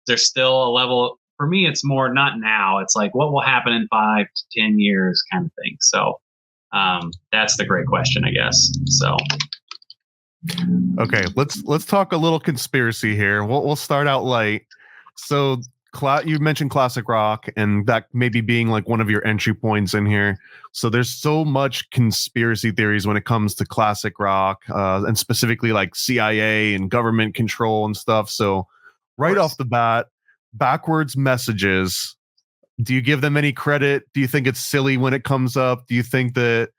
there's still a level. For me, it's more not now. It's like, what will happen in 5 to 10 years kind of thing. So that's the great question, I guess. So. Okay, let's talk a little conspiracy here. We'll start out light. So you mentioned classic rock, and that maybe being like one of your entry points in here. So there's so much conspiracy theories when it comes to classic rock, and specifically like CIA and government control and stuff. So right off the bat, backwards messages, do you give them any credit? Do you think it's silly when it comes up? Do you think that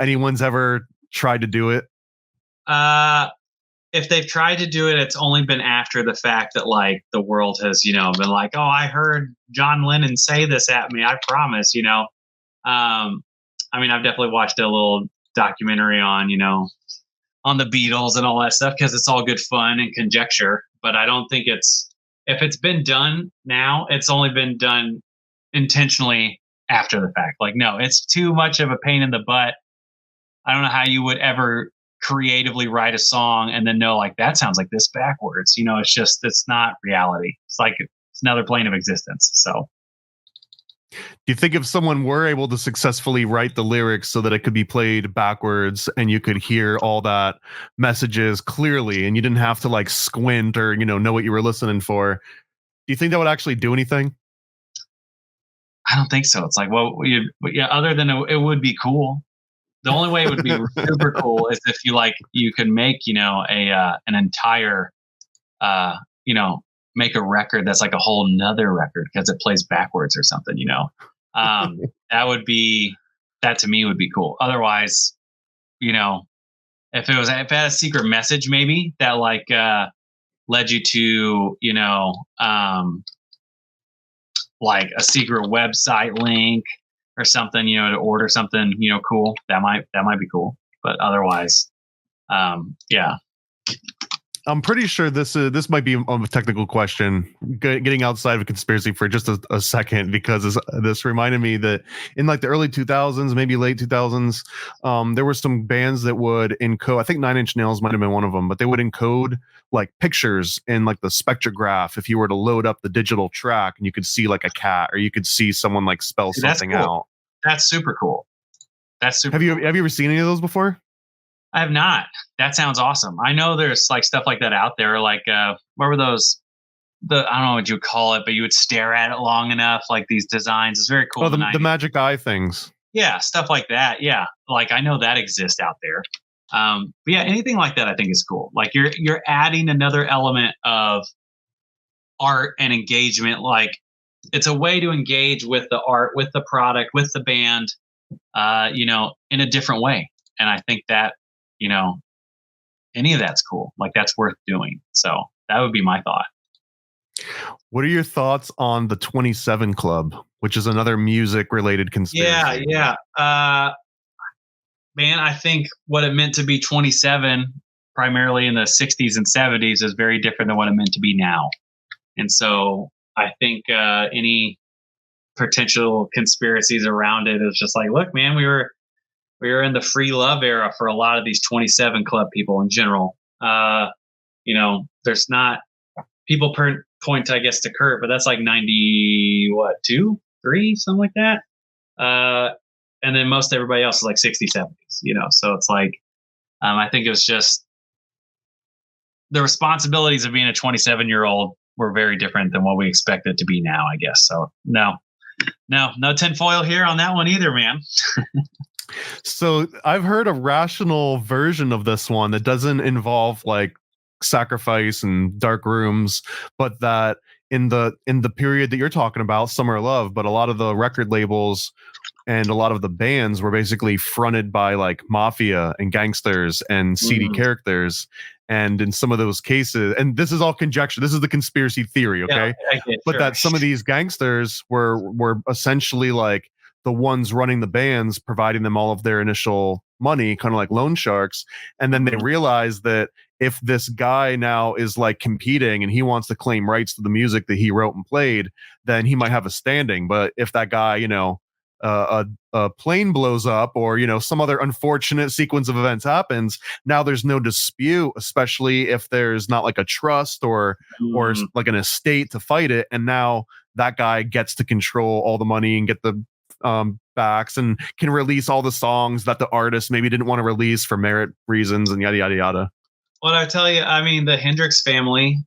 anyone's ever tried to do it? If they've tried to do it, it's only been after the fact that like the world has, been like, oh, I heard John Lennon say this at me, I promise, I mean, I've definitely watched a little documentary on the Beatles and all that stuff, because it's all good fun and conjecture, but I don't think if it's been done now, it's only been done intentionally after the fact. Like, no, it's too much of a pain in the butt. I don't know how you would ever creatively write a song and then know, like, that sounds like this backwards. It's not reality. It's like it's another plane of existence. So do you think if someone were able to successfully write the lyrics so that it could be played backwards and you could hear all that messages clearly and you didn't have to like squint or know what you were listening for, do you think that would actually do anything? I don't think so. It's like, well, yeah, other than it would be cool. The only way it would be super cool is if you can make, an entire, make a record that's like a whole nother record because it plays backwards or something, that to me would be cool. Otherwise, if it had a secret message maybe that like led you to, like a secret website link or something, to order something, cool. That might be cool. But otherwise, yeah. I'm pretty sure this might be a technical question, getting outside of conspiracy for just a second, because this reminded me that in like the early 2000s, maybe late 2000s, there were some bands that would encode, I think Nine Inch Nails might have been one of them, but they would encode like pictures in like the spectrograph if you were to load up the digital track, and you could see like a cat, or you could see someone like spell something cool. out. That's super cool. Have you ever seen any of those before? I have not. That sounds awesome. I know there's like stuff like that out there. Like, what were those? I don't know what you would call it, but you would stare at it long enough. Like these designs. It's very cool. Oh, the magic eye things. Yeah, stuff like that. Yeah, like I know that exists out there. But yeah, anything like that I think is cool. Like you're adding another element of art and engagement. Like it's a way to engage with the art, with the product, with the band, in a different way. And I think that, any of that's cool. Like that's worth doing. So that would be my thought. What are your thoughts on the 27 Club, which is another music related conspiracy? Yeah. Man, I think what it meant to be 27 primarily in the 60s and 70s is very different than what it meant to be now. And so I think any potential conspiracies around it is just like, look, man, we were in the free love era for a lot of these 27 Club people in general. There's not people point, I guess, to Kurt, but that's like 2, 3, something like that. And then most everybody else is like 60s, 70s, so it's like, I think it was just the responsibilities of being a 27-year-old were very different than what we expect it to be now, I guess. So no tinfoil here on that one either, man. So I've heard a rational version of this one that doesn't involve like sacrifice and dark rooms, but that in the period that you're talking about, Summer of Love, but a lot of the record labels and a lot of the bands were basically fronted by like mafia and gangsters and seedy characters. And in some of those cases, and this is all conjecture, this is the conspiracy theory, okay? Yeah, but sure. That some of these gangsters were essentially like the ones running the bands, providing them all of their initial money, kind of like loan sharks. And then they realize that if this guy now is like competing and he wants to claim rights to the music that he wrote and played, then he might have a standing. But if that guy, a plane blows up or, some other unfortunate sequence of events happens, now there's no dispute, especially if there's not like a trust or like an estate to fight it. And now that guy gets to control all the money and get the backs and can release all the songs that the artist maybe didn't want to release for merit reasons and yada, yada, yada. Well, I tell you, I mean, the Hendrix family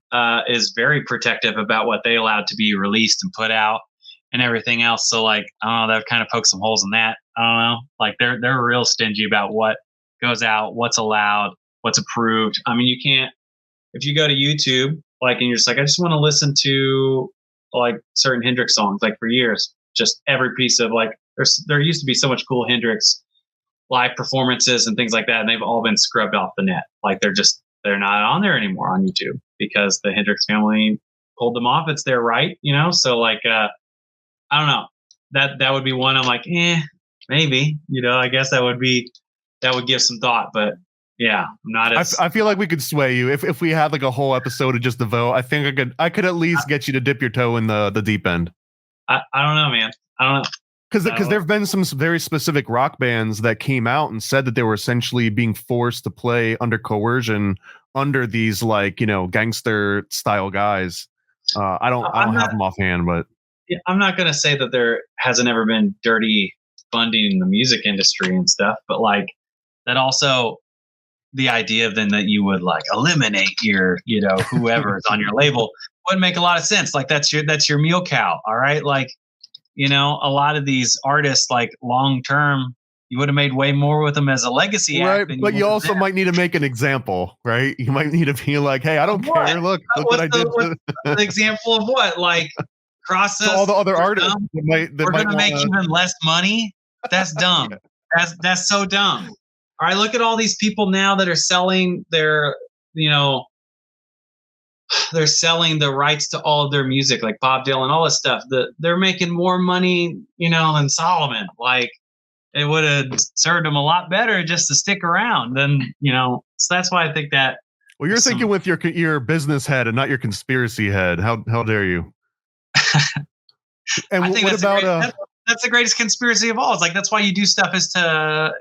is very protective about what they allowed to be released and put out and everything else. So like, I don't know, that kind of pokes some holes in that. I don't know. Like they're real stingy about what goes out, what's allowed, what's approved. I mean, you can't, if you go to YouTube, like, and you're just like, I just want to listen to like certain Hendrix songs, like for years, just every piece of like, there used to be so much cool Hendrix live performances and things like that. And they've all been scrubbed off the net. Like they're not on there anymore on YouTube because the Hendrix family pulled them off. It's their right, So like, I don't know, that would be one. I'm like, maybe, I guess that would give some thought, but yeah, I'm not as. I feel like we could sway you if we had like a whole episode of just the vote. I think I could at least get you to dip your toe in the deep end. I don't know, man. I don't know. Because there have been some very specific rock bands that came out and said that they were essentially being forced to play under coercion under these like, gangster style guys. I don't have them offhand, but I'm not going to say that there hasn't ever been dirty funding in the music industry and stuff, but like that also the idea of then that you would like eliminate your, whoever is on your label wouldn't make a lot of sense. Like that's your meal cow. All right. Like, a lot of these artists, like long term, you would have made way more with them as a legacy act. Right, but you also might need to make an example, right? You might need to be like, hey, I don't care. Look what I did. An example of what? Like process. So all the other artists we're going to make even less money. That's dumb. That's so dumb. Or I look at all these people now that are selling their, they're selling the rights to all of their music, like Bob Dylan, all this stuff. They're making more money, than Solomon. Like, it would have served them a lot better just to stick around than, so that's why I think that. Well, you're thinking with your business head and not your conspiracy head. How dare you? And I think what about that's the greatest conspiracy of all. It's like, that's why you do stuff to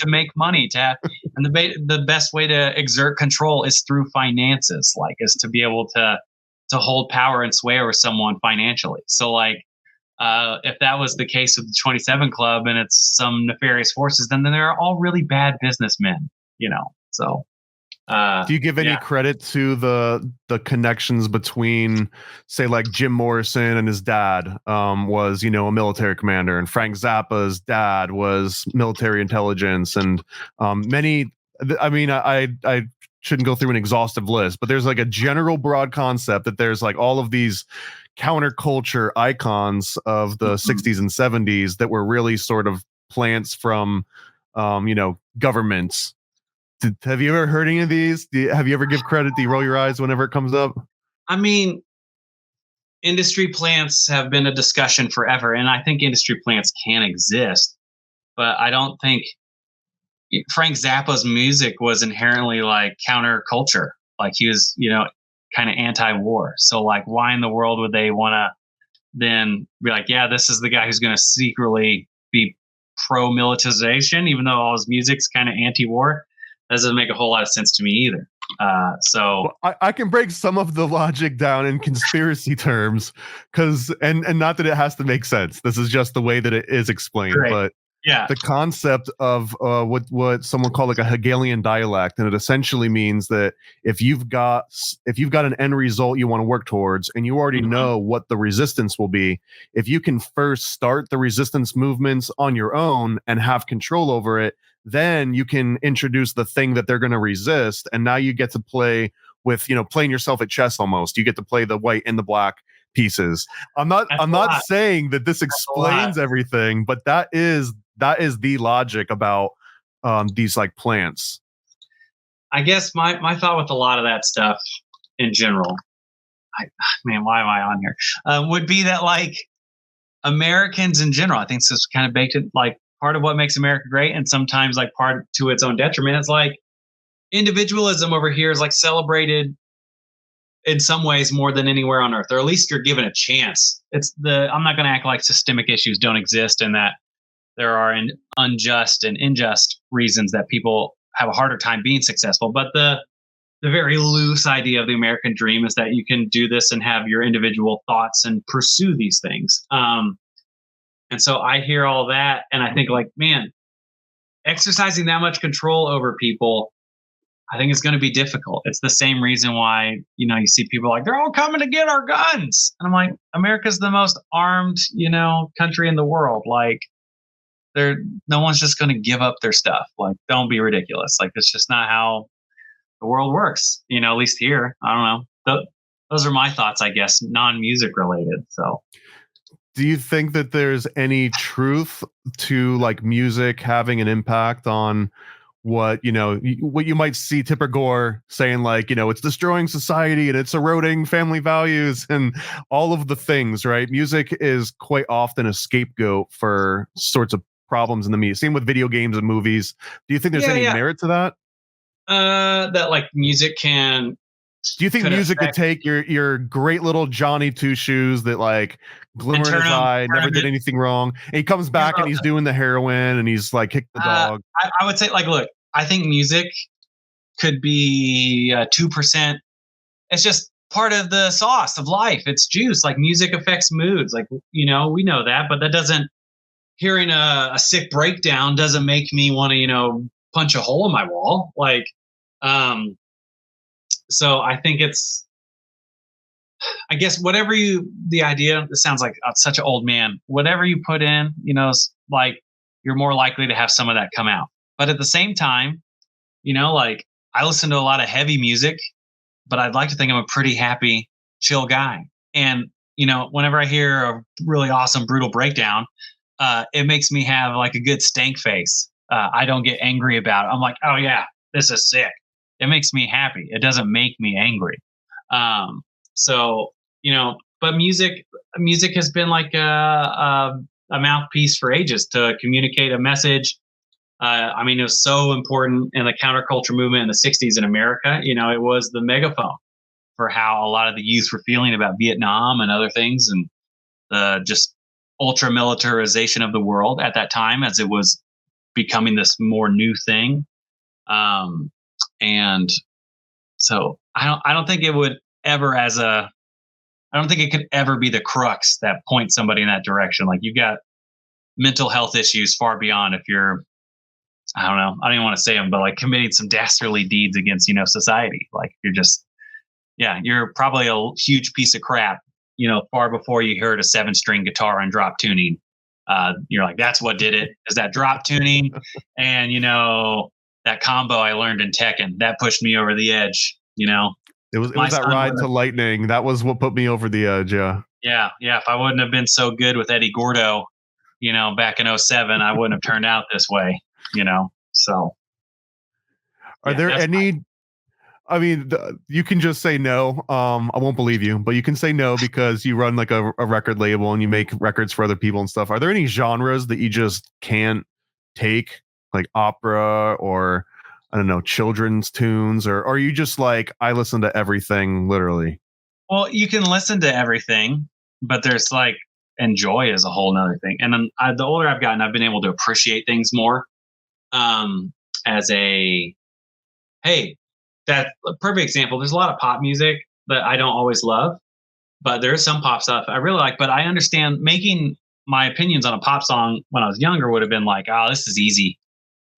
make money, and the best way to exert control is through finances, like, is to be able to hold power and sway over someone financially. So like, if that was the case with the 27 Club and it's some nefarious forces, then they're all really bad businessmen, so. Do you give any credit to the connections between, say, like Jim Morrison and his dad was, a military commander, and Frank Zappa's dad was military intelligence, and many. I mean, I shouldn't go through an exhaustive list, but there's like a general broad concept that there's like all of these counterculture icons of the 60s and 70s that were really sort of plants from, governments. Have you ever heard any of these? Have you ever give credit? Do you roll your eyes whenever it comes up? I mean, industry plants have been a discussion forever, and I think industry plants can exist, but I don't think Frank Zappa's music was inherently like counterculture. Like, he was, kind of anti-war. So like, why in the world would they want to then be like, yeah, this is the guy who's going to secretly be pro-militarization, even though all his music's kind of anti-war? That doesn't make a whole lot of sense to me either. Well, I can break some of the logic down in conspiracy terms, because and not that it has to make sense. This is just the way that it is explained. Right. But yeah, the concept of what someone called like a Hegelian dialect, and it essentially means that if you've got an end result you want to work towards, and you already know what the resistance will be, if you can first start the resistance movements on your own and have control over it, then you can introduce the thing that they're going to resist, and now you get to play with, playing yourself at chess almost. You get to play the white and the black pieces. I'm not saying that this explains everything, but that is the logic about these like plants. I guess my thought with a lot of that stuff in general, why am I on here? Would be that like Americans in general, I think this is kind of baked in, like, part of what makes America great, and sometimes like part to its own detriment. It's like individualism over here is like celebrated in some ways more than anywhere on earth, or at least you're given a chance. I'm not going to act like systemic issues don't exist and that there are unjust and unjust reasons that people have a harder time being successful. But the very loose idea of the American dream is that you can do this and have your individual thoughts and pursue these things. And so I hear all that, and I think like, man, exercising that much control over people, I think it's going to be difficult. It's the same reason why, you see people like, they're all coming to get our guns. And I'm like, America's the most armed, country in the world. Like, no one's just going to give up their stuff. Like, don't be ridiculous. Like, it's just not how the world works, at least here. I don't know. Those are my thoughts, I guess, non-music related. So. Do you think that there's any truth to like music having an impact on what you might see Tipper Gore saying, like, it's destroying society and it's eroding family values and all of the things, right? Music is quite often a scapegoat for sorts of problems in the media. Same with video games and movies. Do you think there's any merit to that? That like music can. Do you think music could take your great little Johnny Two Shoes that like glimmer in his eye, never did anything wrong, and he comes back and he's doing the heroin and he's like kicked the dog? I would say, like, look, I think music could be 2%. It's just part of the sauce of life. It's juice. Like, music affects moods. Like, we know that, but that doesn't. Hearing a sick breakdown doesn't make me want to, punch a hole in my wall. Like, so I think I guess the idea, it sounds like such an old man, whatever you put in, like, you're more likely to have some of that come out. But at the same time, like, I listen to a lot of heavy music, but I'd like to think I'm a pretty happy, chill guy. And, whenever I hear a really awesome, brutal breakdown, it makes me have like a good stank face. I don't get angry about it. I'm like, oh yeah, this is sick. It makes me happy. It doesn't make me angry. So, but music has been like a mouthpiece for ages to communicate a message. It was so important in the counterculture movement in the 60s in America. It was the megaphone for how a lot of the youth were feeling about Vietnam and other things, and the just ultra militarization of the world at that time as it was becoming this more new thing. And so I don't think it would ever I don't think it could ever be the crux that points somebody in that direction. Like, you've got mental health issues far beyond if you're, I don't know, I don't even want to say them, but like committing some dastardly deeds against, society. Like, you're probably a huge piece of crap, far before you heard a 7-string guitar on drop tuning. You're like, that's what did it, is that drop tuning. And, that combo I learned in Tekken, that pushed me over the edge, It was that ride to lightning. That was what put me over the edge. Yeah. Yeah. If I wouldn't have been so good with Eddie Gordo, back in 2007, I wouldn't have turned out this way, so. Are there any, you can just say no. I won't believe you, but you can say no because you run like a record label and you make records for other people and stuff. Are there any genres that you just can't take, like opera or, I don't know, children's tunes, or are you just like, I listen to everything literally? Well, you can listen to everything, but there's like, enjoy is a whole nother thing. And then the older I've gotten, I've been able to appreciate things more. As a perfect example. There's a lot of pop music that I don't always love, but there's some pop stuff I really like. But I understand making my opinions on a pop song when I was younger would have been like, oh, this is easy.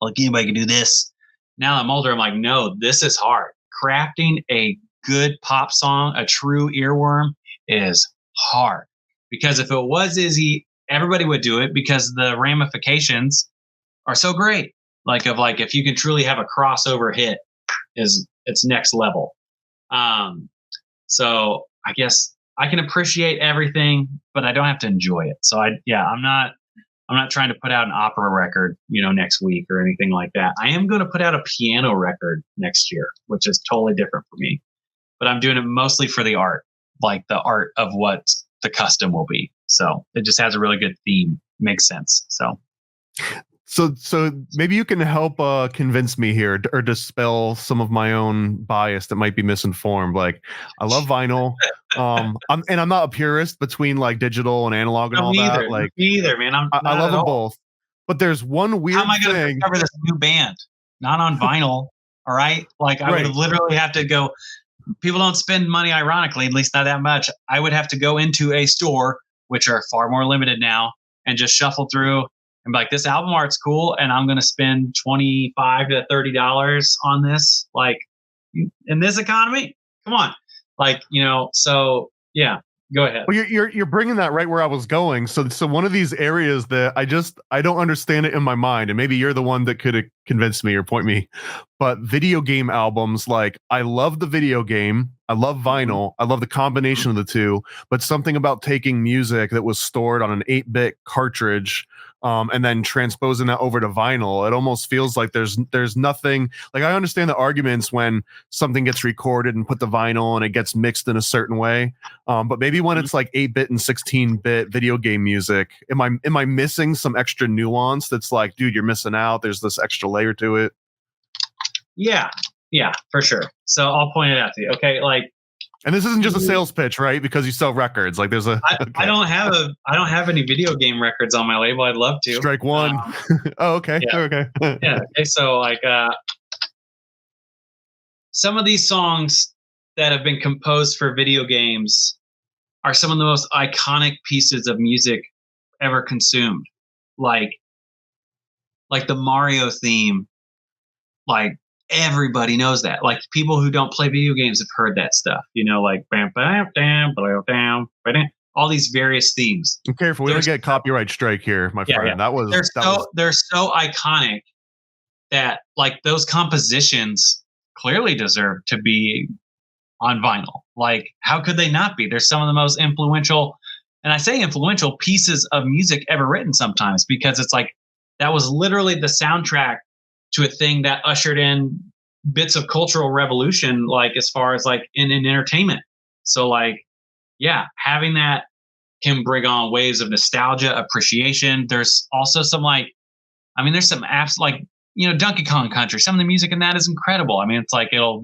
Like, anybody can do this. Now I'm older, I'm like, no, this is hard. Crafting a good pop song, a true earworm, is hard. Because if it was easy, everybody would do it, because the ramifications are so great. Like, if you can truly have a crossover hit, it's next level. So I guess I can appreciate everything, but I don't have to enjoy it. So I'm not trying to put out an opera record, next week or anything like that. I am going to put out a piano record next year, which is totally different for me. But I'm doing it mostly for the art, like the art of what the custom will be. So it just has a really good theme. Makes sense. So maybe you can help convince me here, or dispel some of my own bias that might be misinformed. Like, I love vinyl. I'm not a purist between like digital and analog and all that. Like, me either, man. I love them both. But there's one weird thing. How am I going to discover this new band? Not on vinyl. All right. Like, I would literally have to go. People don't spend money, ironically, at least not that much. I would have to go into a store, which are far more limited now, and just shuffle through and be like, this album art's cool, and I'm going to spend $25 to $30 on this. Like, in this economy, come on. Like, so yeah, go ahead. Well, you're bringing that right where I was going. So one of these areas that I don't understand it in my mind, and maybe you're the one that could convince me or point me, but video game albums, like, I love the video game. I love vinyl. I love the combination of the two, but something about taking music that was stored on an 8-bit cartridge, and then transposing that over to vinyl, it almost feels like there's nothing. Like, I understand the arguments when something gets recorded and put to vinyl and it gets mixed in a certain way, but maybe when it's like 8-bit and 16-bit video game music, am I missing some extra nuance that's like, dude, you're missing out? There's this extra layer to it. Yeah, for sure. So I'll point it out to you. Okay, like, and this isn't just a sales pitch, right? Because you sell records. Like, there's I don't have any video game records on my label. I'd love to. Strike one. Oh, okay. Yeah. Okay. Yeah. Okay. So like, some of these songs that have been composed for video games are some of the most iconic pieces of music ever consumed. Like the Mario theme, like, everybody knows that. Like, people who don't play video games have heard that stuff, like bam, bam, bam, bam, bam, bam, all these various themes. Be careful, we don't get copyright strike here, my friend. Yeah. They're so iconic that, like, those compositions clearly deserve to be on vinyl. Like, how could they not be? They're some of the most influential, and I say influential, pieces of music ever written sometimes, because it's like, that was literally the soundtrack to a thing that ushered in bits of cultural revolution, like as far as like in entertainment. So like, yeah, having that can bring on waves of nostalgia, appreciation. There's also some like, I mean, there's some apps like, you know, Donkey Kong Country. Some of the music in that is incredible. I mean, it's like you'll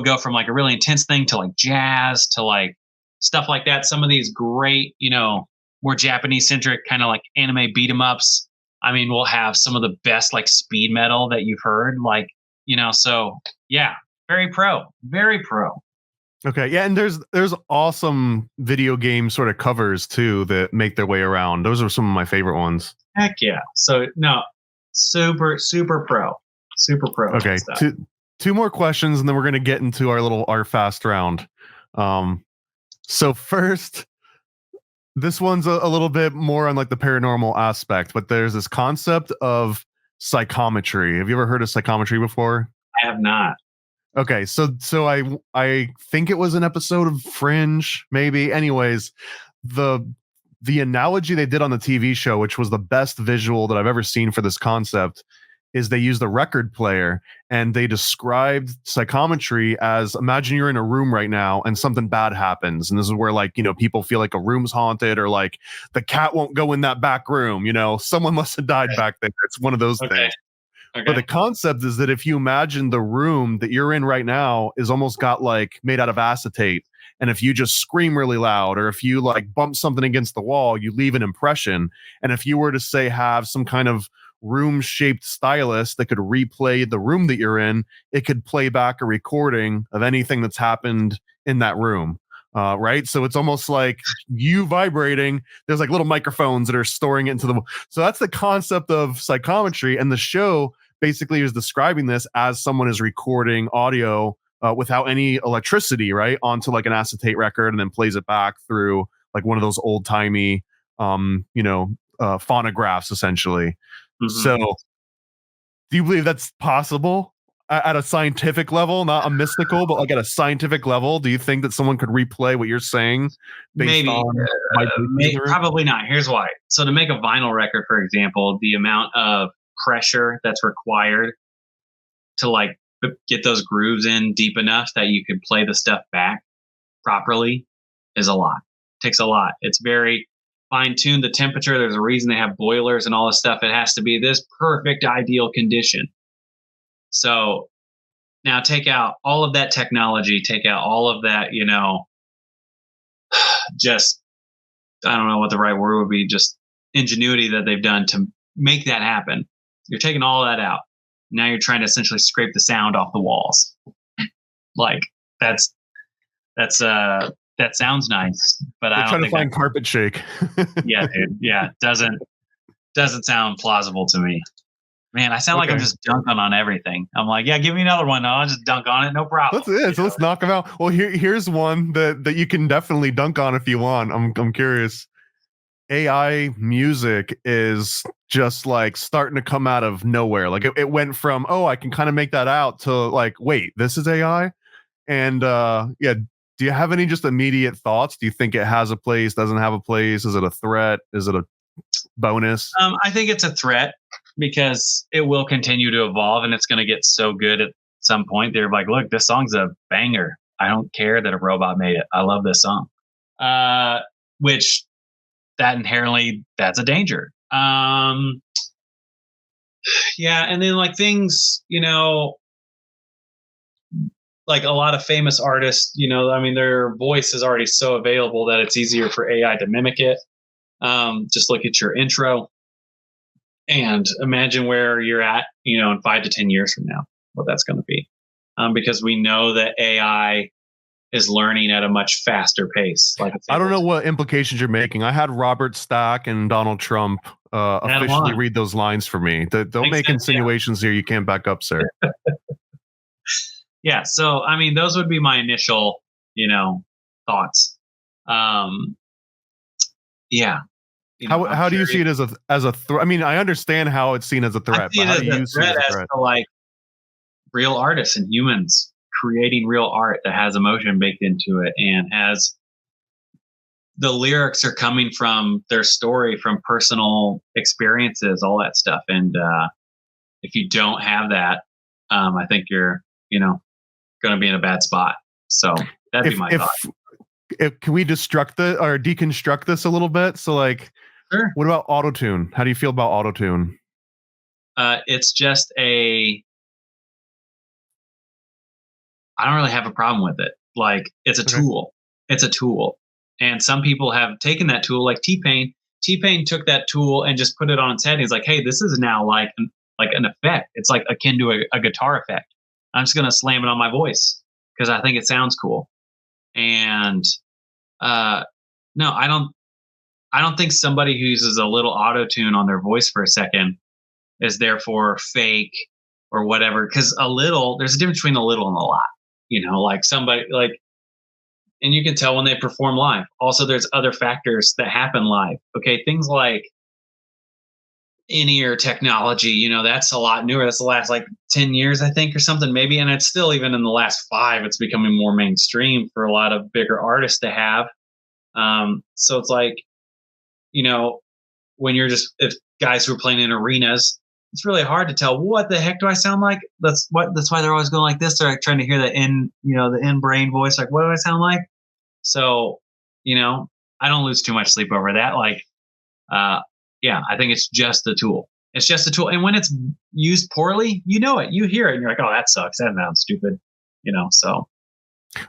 go from like a really intense thing to like jazz to like stuff like that. Some of these great, you know, more Japanese centric kind of like anime beat 'em ups. I mean, we'll have some of the best like speed metal that you've heard, like, you know, so yeah, very pro. Okay, yeah, and there's awesome video game sort of covers too that make their way around. Those are some of my favorite ones. Heck yeah. So no, super pro. Okay, two more questions, and then we're gonna get into our fast round. So first, this one's a little bit more on like the paranormal aspect, but there's this concept of psychometry. Have you ever heard of psychometry before? I have not. Okay, so I think it was an episode of Fringe, maybe. Anyways, the analogy they did on the TV show, which was the best visual that I've ever seen for this concept, is they used a record player and they described psychometry as, imagine you're in a room right now and something bad happens. And this is where like, you know, people feel like a room's haunted or like the cat won't go in that back room. You know, someone must have died back there. It's one of those things. Okay. But the concept is that if you imagine the room that you're in right now is almost got like made out of acetate. And if you just scream really loud, or if you like bump something against the wall, you leave an impression. And if you were to say have some kind of room-shaped stylus that could replay the room that you're in, it could play back a recording of anything that's happened in that room. Right? So it's almost like you vibrating. There's like little microphones that are storing it into the... So that's the concept of psychometry. And the show basically is describing this as someone is recording audio without any electricity, right, onto like an acetate record, and then plays it back through like one of those old timey, phonographs, essentially. Mm-hmm. So, do you believe that's possible at a scientific level, not a mystical, but like at a scientific level? Do you think that someone could replay what you're saying? Maybe, probably not. Here's why. So, to make a vinyl record, for example, the amount of pressure that's required to like get those grooves in deep enough that you could play the stuff back properly is a lot. It takes a lot. It's very fine-tune the temperature. There's a reason they have boilers and all this stuff. It has to be this perfect ideal condition. So now take out all of that technology, take out all of that, you know, just, I don't know what the right word would be, just ingenuity that they've done to make that happen. You're taking all that out. Now you're trying to essentially scrape the sound off the walls. Like that sounds nice, but I don't trying think to find carpet shake. Yeah, dude. Yeah, doesn't sound plausible to me. Man, I sound like I'm just dunking on everything. I'm like, yeah, give me another one. I'll just dunk on it, no problem. That's it. So let's knock them out. Well, here's one that you can definitely dunk on if you want. I'm curious. AI music is just like starting to come out of nowhere. Like it went from, oh, I can kind of make that out, to like, wait, this is AI? And yeah, do you have any just immediate thoughts? Do you think it has a place, doesn't have a place? Is it a threat? Is it a bonus? I think it's a threat because it will continue to evolve, and it's going to get so good at some point. They're like, look, this song's a banger. I don't care that a robot made it. I love this song. Which that inherently, that's a danger. Yeah. And then like things, you know, like a lot of famous artists, you know, I mean, their voice is already so available that it's easier for AI to mimic it. Just look at your intro and imagine where you're at, you know, in 5 to 10 years from now, what that's going to be. Because we know that AI is learning at a much faster pace. Like I don't know what implications you're making. I had Robert Stack and Donald Trump officially read those lines for me. Don't make insinuations here you can't back up, sir. Yeah. So, I mean, those would be my initial, you know, thoughts. Yeah. You know, how do you see it as a threat? I mean, I understand how it's seen as a threat, but how do you see it as a threat? To, like, real artists and humans creating real art that has emotion baked into it and has the lyrics are coming from their story, from personal experiences, all that stuff. And if you don't have that, I think you're, going to be in a bad spot. So that'd be my thought. Can we deconstruct this a little bit? So like, sure. What about autotune? How do you feel about autotune? It's just I don't really have a problem with it. Like, it's a tool. It's a tool. And some people have taken that tool, like T-Pain. T-Pain took that tool and just put it on its head. He's like, hey, this is now like an effect. It's like akin to a guitar effect. I'm just going to slam it on my voice because I think it sounds cool. And no, I don't think somebody who uses a little auto-tune on their voice for a second is therefore fake or whatever. Because there's a difference between a little and a lot. Like somebody like, and you can tell when they perform live. Also, there's other factors that happen live. Okay, things like in-ear technology, that's a lot newer. That's the last 10 years, I think, or something maybe. And it's still, even in the last 5, it's becoming more mainstream for a lot of bigger artists to have. So it's like, when you're if guys who are playing in arenas, it's really hard to tell what the heck do I sound like. That's why they're always going like this. They're like trying to hear the in-brain voice. Like, what do I sound like? So, I don't lose too much sleep over that. Yeah, I think it's just a tool. It's just a tool. And when it's used poorly, you hear it and you're like, oh, that sucks. That sounds stupid, so.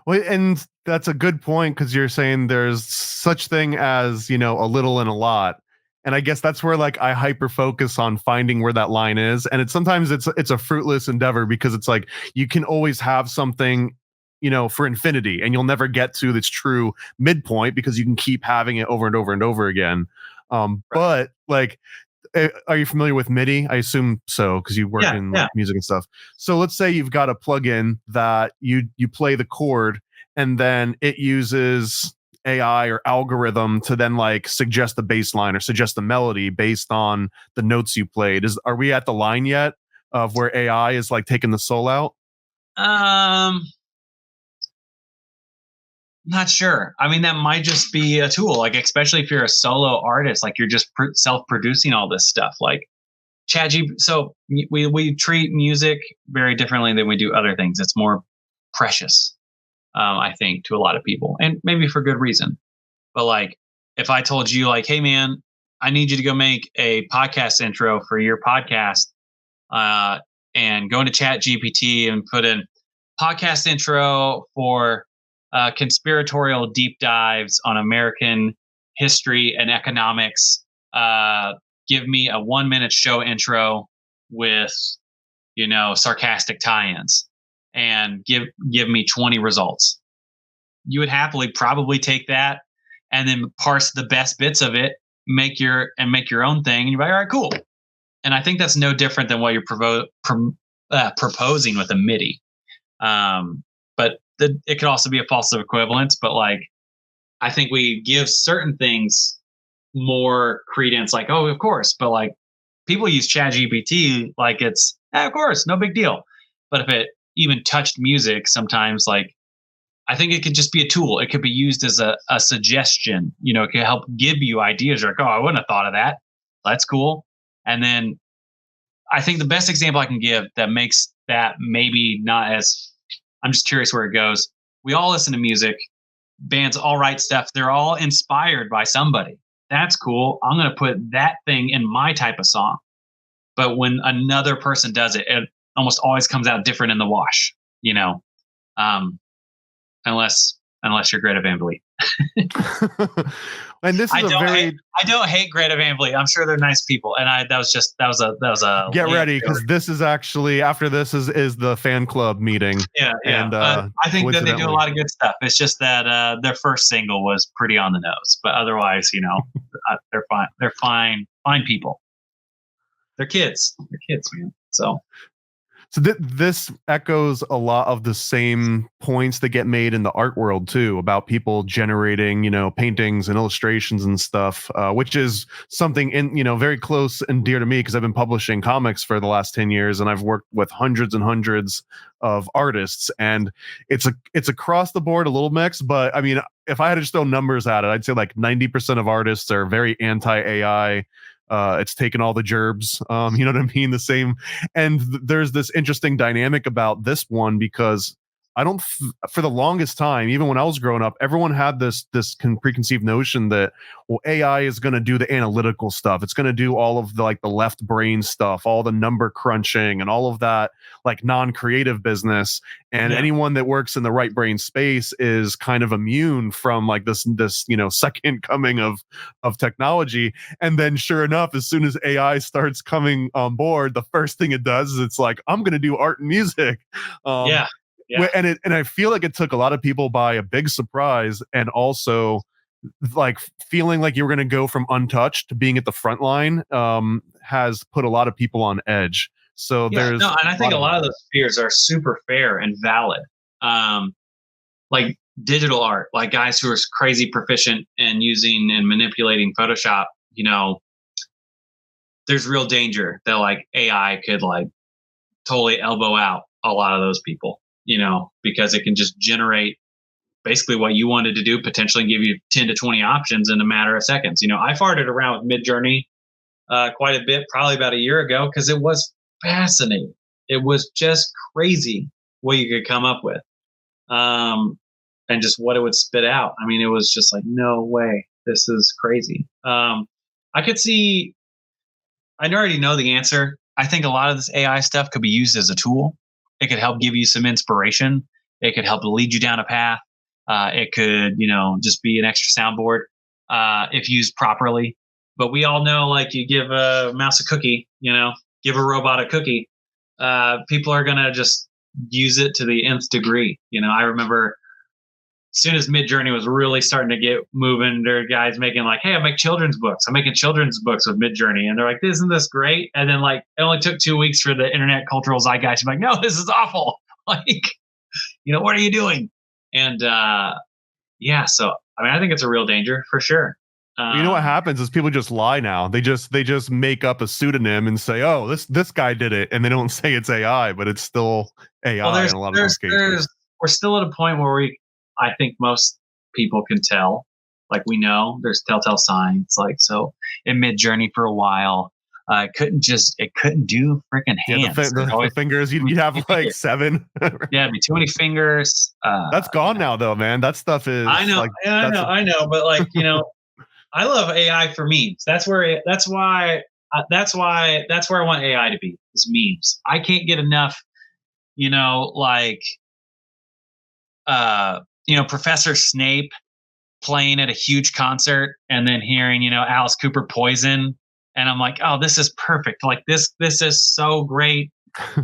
Well, and that's a good point, because you're saying there's such thing as, a little and a lot. And I guess that's where I hyper focus on finding where that line is. And sometimes it's a fruitless endeavor, because it's like you can always have something, for infinity, and you'll never get to this true midpoint because you can keep having it over and over and over again. But are you familiar with MIDI? I assume so, because you work in music and stuff. So let's say you've got a plugin that you play the chord, and then it uses AI or algorithm to then suggest the bass line or suggest the melody based on the notes you played. Are we at the line yet of where AI is taking the soul out? Not sure. I mean, that might just be a tool, especially if you're a solo artist, you're just self-producing all this stuff. So we treat music very differently than we do other things. It's more precious, I think, to a lot of people, and maybe for good reason. But if I told you hey man, I need you to go make a podcast intro for your podcast, and go into Chat GPT and put in podcast intro for conspiratorial deep dives on American history and economics. Give me a 1-minute show intro with, sarcastic tie-ins, and give me 20 results. You would happily probably take that and then parse the best bits of it, make your own thing, and you're like, all right, cool. And I think that's no different than what you're proposing with a MIDI. But it could also be a false equivalence. But I think we give certain things more credence, oh, of course. But people use ChatGPT it's of course, no big deal. But if it even touched music, sometimes I think it could just be a tool. It could be used as a suggestion. It could help give you ideas. You're like, oh, I wouldn't have thought of that. That's cool. And then I think the best example I can give that makes that maybe not as, I'm just curious where it goes. We all listen to music. Bands all write stuff. They're all inspired by somebody. That's cool. I'm going to put that thing in my type of song. But when another person does it, it almost always comes out different in the wash, unless you're Greta Van Vliet. And this is I don't hate Greta Van Vliet. I'm sure they're nice people. And that was a get ready, because this is actually, after this is the fan club meeting. Yeah. And I think that they do a lot of good stuff. It's just that their first single was pretty on the nose, but otherwise, they're fine. They're fine people. They're kids. They're kids, man. So this echoes a lot of the same points that get made in the art world too, about people generating, paintings and illustrations and stuff, which is something very close and dear to me, because I've been publishing comics for the last 10 years, and I've worked with hundreds and hundreds of artists, and it's across the board a little mix. But I mean, if I had to just throw numbers at it, I'd say like 90% of artists are very anti-AI. It's taken all the gerbs. You know what I mean? The same. And there's this interesting dynamic about this one because for the longest time, even when I was growing up, everyone had this preconceived notion that, well, AI is going to do the analytical stuff. It's going to do all of the like the left brain stuff, all the number crunching and all of that like non-creative business. And anyone that works in the right brain space is kind of immune from like this second coming of technology. And then sure enough, as soon as AI starts coming on board, the first thing it does is it's like, I'm going to do art and music. Yeah. And I feel like it took a lot of people by a big surprise, and also like feeling like you were going to go from untouched to being at the front line has put a lot of people on edge. So and I think a lot of those fears are super fair and valid. Like digital art, like guys who are crazy proficient in using and manipulating Photoshop, there's real danger that like AI could like totally elbow out a lot of those people. Because it can just generate basically what you wanted to do, potentially give you 10 to 20 options in a matter of seconds. I farted around with Midjourney quite a bit, probably about a year ago, because it was fascinating. It was just crazy what you could come up with and just what it would spit out. I mean, it was just like, no way, this is crazy. I already know the answer. I think a lot of this AI stuff could be used as a tool. It could help give you some inspiration. It could help lead you down a path. It could, just be an extra soundboard if used properly. But we all know, like, you give a mouse a cookie, give a robot a cookie, people are going to just use it to the nth degree. I remember as soon as Midjourney was really starting to get moving, there are guys making like, hey, I make children's books. I'm making children's books with Midjourney. And they're like, isn't this great? And then like, it only took 2 weeks for the internet cultural zeitgeist to be like, no, this is awful. Like, what are you doing? And so, I mean, I think it's a real danger for sure. What happens is people just lie now. They just make up a pseudonym and say, oh, this guy did it. And they don't say it's AI, but it's still AI in a lot of those cases. We're still at a point where I think most people can tell, like we know there's telltale signs. Like, so in Midjourney for a while, it couldn't do freaking hands. The fingers, you'd have like 7. Yeah, it'd be too many fingers. That's gone now though, man. That stuff is. I know, like, I know, but like, I love AI for memes. That's why I want AI to be, is memes. I can't get enough, Professor Snape playing at a huge concert and then hearing, Alice Cooper Poison. And I'm like, oh, this is perfect. Like this is so great.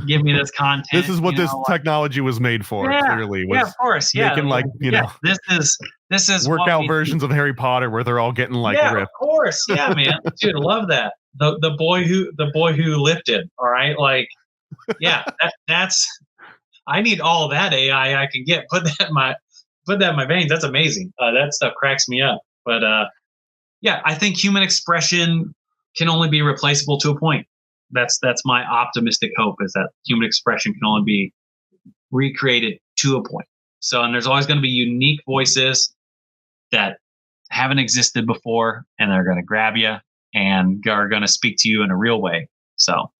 Give me this content. This is what this technology was made for, clearly. Yeah, of course. Yeah. This is workout versions of Harry Potter where they're all getting like ripped. Of course. Yeah, man. Dude, I love that. The boy who lifted. All right. Like, yeah, that's I need all that AI I can get. Put that in my veins. That's amazing. That stuff cracks me up. But I think human expression can only be replaceable to a point. That's my optimistic hope, is that human expression can only be recreated to a point. So, and there's always going to be unique voices that haven't existed before, and they're going to grab you and are going to speak to you in a real way. So.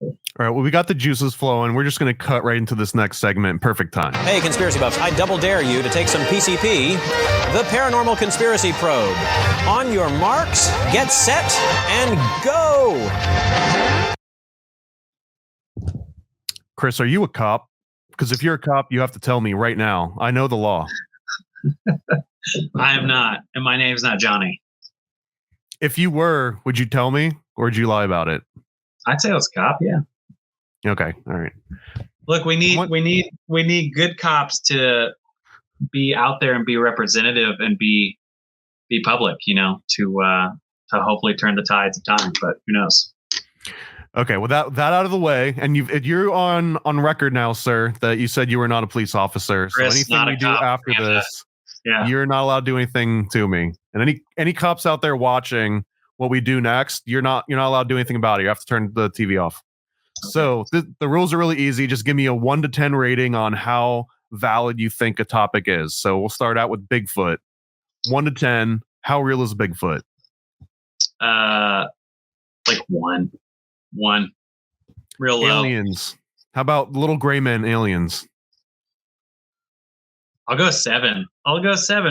All right, well, we got the juices flowing. We're just going to cut right into this next segment. Perfect time. Hey, conspiracy buffs, I double dare you to take some PCP, the Paranormal Conspiracy Probe. On your marks, get set, and go! Chris, are you a cop? Because if you're a cop, you have to tell me right now. I know the law. I am not, and my name's not Johnny. If you were, would you tell me, or would you lie about it? I'd say I was a cop, yeah. Okay, all right. Look, we need good cops to be out there and be representative and be public, to hopefully turn the tides of time. But who knows? Okay, well that out of the way, and you're on record now, sir, that you said you were not a police officer. Chris, so anything we do after this, yeah, you're not allowed to do anything to me. And any cops out there watching what we do next, you're not allowed to do anything about it. You have to turn the TV off. Okay. So the rules are really easy. Just give me a 1 to 10 rating on how valid you think a topic is. So we'll start out with Bigfoot. 1 to 10, how real is Bigfoot? Like one. Real low. Aliens. How about little gray men aliens? I'll go 7.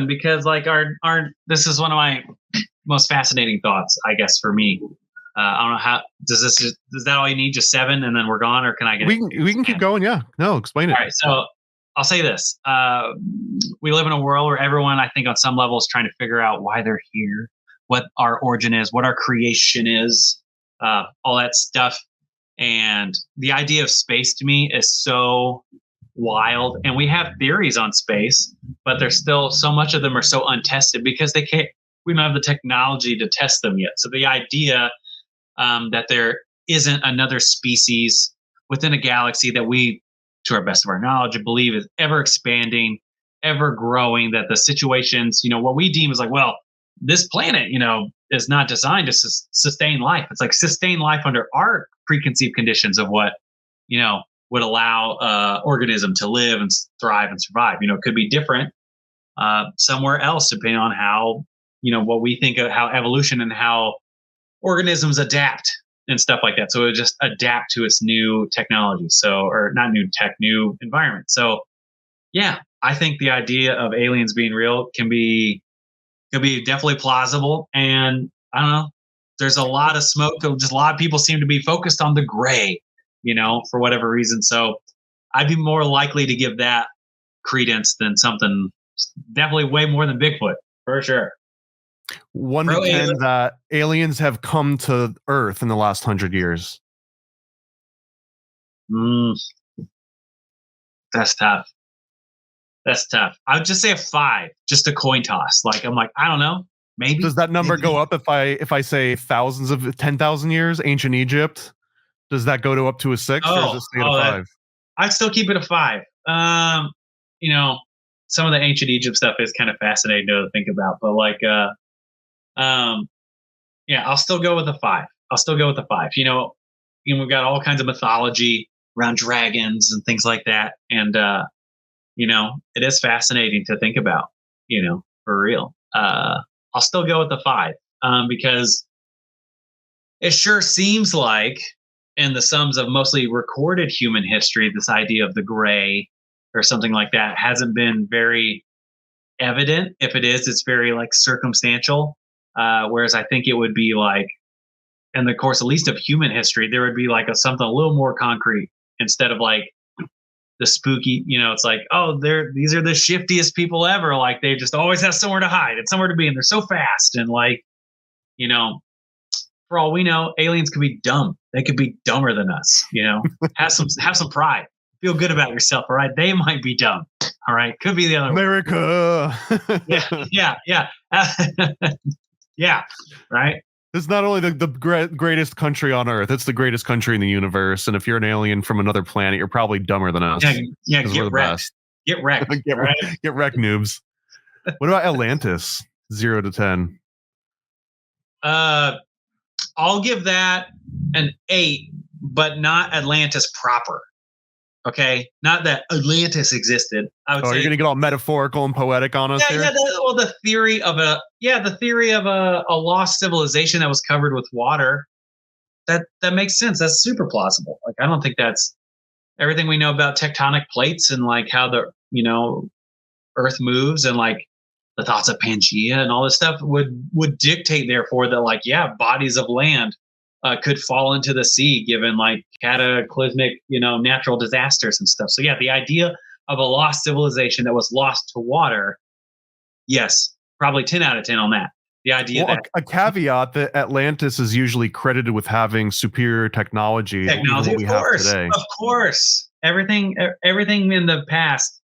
Because like our this is one of my most fascinating thoughts, I guess, for me. I don't know how is that all you need? Just 7 and then we're gone, or can I get we can keep going? Yeah. No, explain it. All right. So I'll say this. We live in a world where everyone, I think, on some level is trying to figure out why they're here, what our origin is, what our creation is, all that stuff. And the idea of space to me is so wild. And we have theories on space, but there's still so much of them are so untested because we don't have the technology to test them yet. So the idea that there isn't another species within a galaxy that we, to our best of our knowledge, believe is ever expanding, ever growing, that the situations, what we deem is like, well, this planet, is not designed to sustain life. It's like sustain life under our preconceived conditions of what, would allow organism to live and thrive and survive. It could be different somewhere else, depending on how, what we think of how evolution and how organisms adapt and stuff like that. So it just adapt to its new technology. So, or not new tech, new environment. So yeah, I think the idea of aliens being real could be definitely plausible. And I don't know, there's a lot of smoke. Just a lot of people seem to be focused on the gray, for whatever reason. So I'd be more likely to give that credence than something definitely way more than Bigfoot, for sure. 1 to 10 that aliens have come to Earth in the last 100 years. That's tough. I would just say a 5, just a coin toss. Like, I'm like, I don't know. Maybe. Does that number go up if I say thousands of 10,000 years, ancient Egypt? Does that go up to a 6 or does it stay at a 5? I'd still keep it a 5. Some of the ancient Egypt stuff is kind of fascinating to think about, but like, I'll still go with the 5. We've got all kinds of mythology around dragons and things like that. And, it is fascinating to think about, for real. I'll still go with the 5, because it sure seems like in the sums of mostly recorded human history, this idea of the gray or something like that hasn't been very evident. If it is, it's very like circumstantial. Whereas I think it would be like, in the course at least of human history, there would be like something a little more concrete instead of like the spooky, it's like, oh, these are the shiftiest people ever. Like they just always have somewhere to hide and somewhere to be, and they're so fast. And like, for all we know, aliens could be dumb. They could be dumber than us. Have some pride. Feel good about yourself. All right, they might be dumb. All right, could be the other America. Yeah. Yeah. Right. It's not only the greatest country on Earth; it's the greatest country in the universe. And if you're an alien from another planet, you're probably dumber than us. Yeah. Get wrecked. Get wrecked. Get wrecked, noobs. What about Atlantis? 0 to 10. I'll give that an 8, but not Atlantis proper. Okay, not that Atlantis existed. I would say you're gonna get all metaphorical and poetic on us here. The theory of a lost civilization that was covered with water. That makes sense. That's super plausible. Like, I don't think that's everything we know about tectonic plates and like how the Earth moves and like the thoughts of Pangea and all this stuff would dictate, therefore, that like bodies of land could fall into the sea given like cataclysmic, natural disasters and stuff. So yeah, the idea of a lost civilization that was lost to water, yes, probably 10 out of 10 on that. The idea that a caveat that Atlantis is usually credited with having superior technology than what we have today. Of course, everything in the past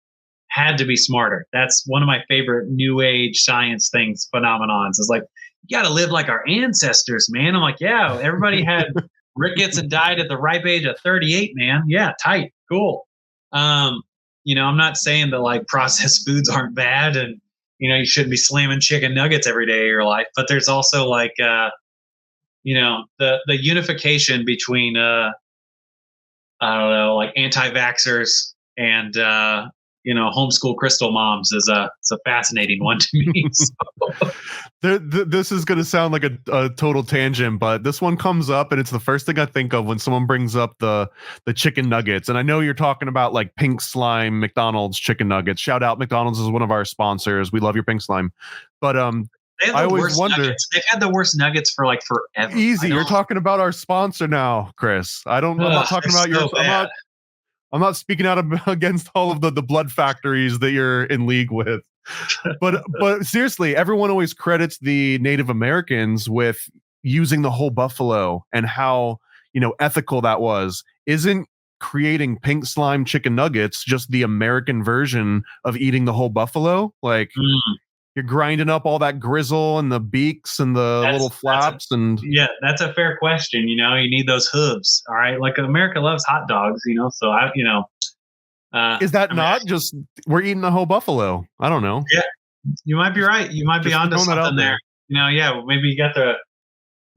had to be smarter. That's one of my favorite new age science phenomenons. Is like, you got to live like our ancestors, man. I'm like, yeah, everybody had rickets and died at the ripe age of 38, man. Yeah, tight, cool. I'm not saying that like processed foods aren't bad and you shouldn't be slamming chicken nuggets every day of your life, but there's also like the unification between I don't know, like anti-vaxxers and homeschool crystal moms is a fascinating one to me. So. This is going to sound like a total tangent, but this one comes up, and it's the first thing I think of when someone brings up the chicken nuggets. And I know you're talking about like pink slime McDonald's chicken nuggets. Shout out, McDonald's is one of our sponsors. We love your pink slime. But I always wonder. Nuggets. They've had the worst nuggets for like forever. Easy, you're talking about our sponsor now, Chris. I'm not talking about your. I'm not speaking out against all of the blood factories that you're in league with. But seriously, everyone always credits the Native Americans with using the whole buffalo and how, ethical that was. Isn't creating pink slime chicken nuggets just the American version of eating the whole buffalo? Like you're grinding up all that grizzle and the beaks and the little flaps that's a fair question. You need those hooves. All right. Like America loves hot dogs, so is that not just we're eating the whole buffalo? I don't know. Yeah, you might be right. You might be onto something there. Maybe you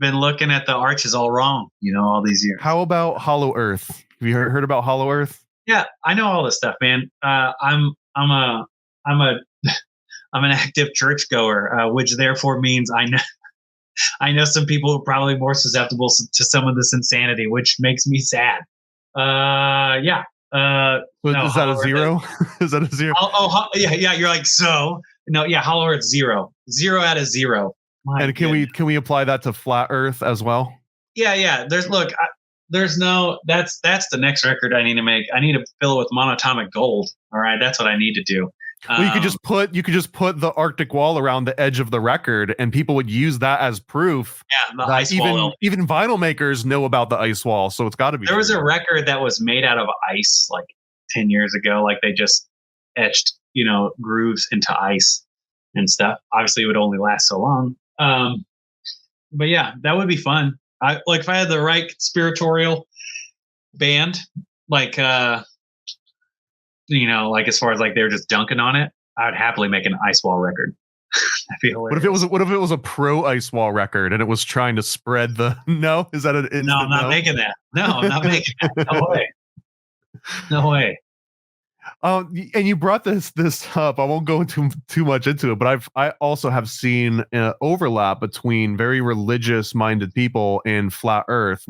been looking at the arches all wrong, all these years. How about Hollow Earth? Have you heard about Hollow Earth? Yeah, I know all this stuff, man. I'm an active churchgoer, which therefore means I know some people who are probably more susceptible to some of this insanity, which makes me sad. Yeah. Is that a zero? Is that a zero? Yeah. You're like, so no, yeah. Hollow Earth 0 out of 0. And can we apply that to Flat Earth as well? Yeah. That's the next record I need to make. I need to fill it with monatomic gold. All right, that's what I need to do. Well, you could just put the Arctic wall around the edge of the record, and people would use that as proof. Yeah, the ice wall. Even vinyl makers know about the ice wall, so it's got to be. There was a record that was made out of ice like 10 years ago. Like they just etched, grooves into ice and stuff. Obviously, it would only last so long. But yeah, that would be fun. If I had the right conspiratorial band, like as far as like they're just dunking on it, I would happily make an ice wall record. That'd be hilarious. What if it was a pro ice wall record and it was trying to spread the no? Is that an no? I'm not making that. No, I'm not making that. No way. No way. And you brought this up. I won't go too much into it, but I also have seen an overlap between very religious minded people and Flat Earth.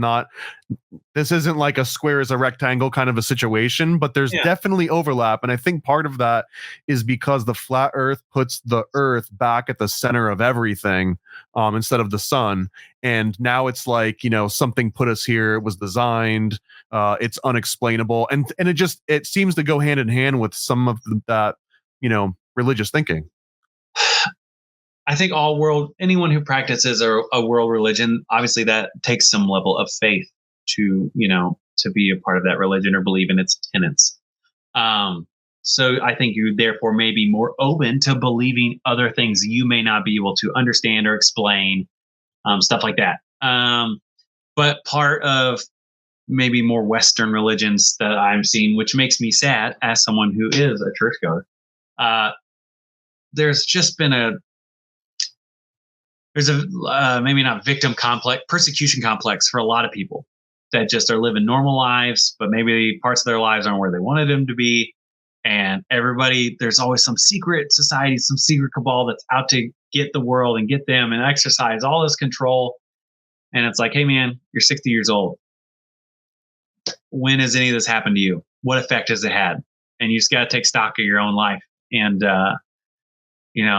This isn't like a square is a rectangle kind of a situation, but there's definitely overlap. And I think part of that is because the Flat Earth puts the Earth back at the center of everything instead of the sun. And now it's like, something put us here. It was designed. It's unexplainable. And it seems to go hand in hand with some of that, religious thinking. I think anyone who practices a world religion, obviously that takes some level of faith to be a part of that religion or believe in its tenets. So I think you therefore may be more open to believing other things you may not be able to understand or explain, stuff like that. But part of maybe more Western religions that I'm seeing, which makes me sad as someone who is a churchgoer, there's just been maybe not victim complex, persecution complex for a lot of people that just are living normal lives, but maybe parts of their lives aren't where they wanted them to be. And there's always some secret society, some secret cabal that's out to get the world and get them and exercise all this control. And it's like, hey man, you're 60 years old. When has any of this happened to you? What effect has it had? And you just got to take stock of your own life. And,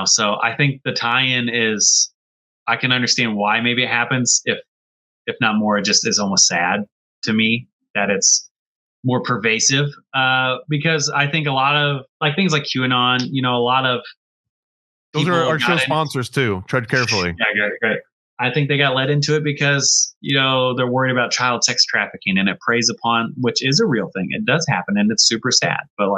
so I think the tie-in is, I can understand why maybe it happens. If not more, it just is almost sad to me that it's more pervasive, because I think a lot of like things like QAnon, a lot of those are our show sponsors too. Tread carefully. Yeah, great. I think they got led into it because, they're worried about child sex trafficking, and it preys upon, which is a real thing. It does happen and it's super sad, but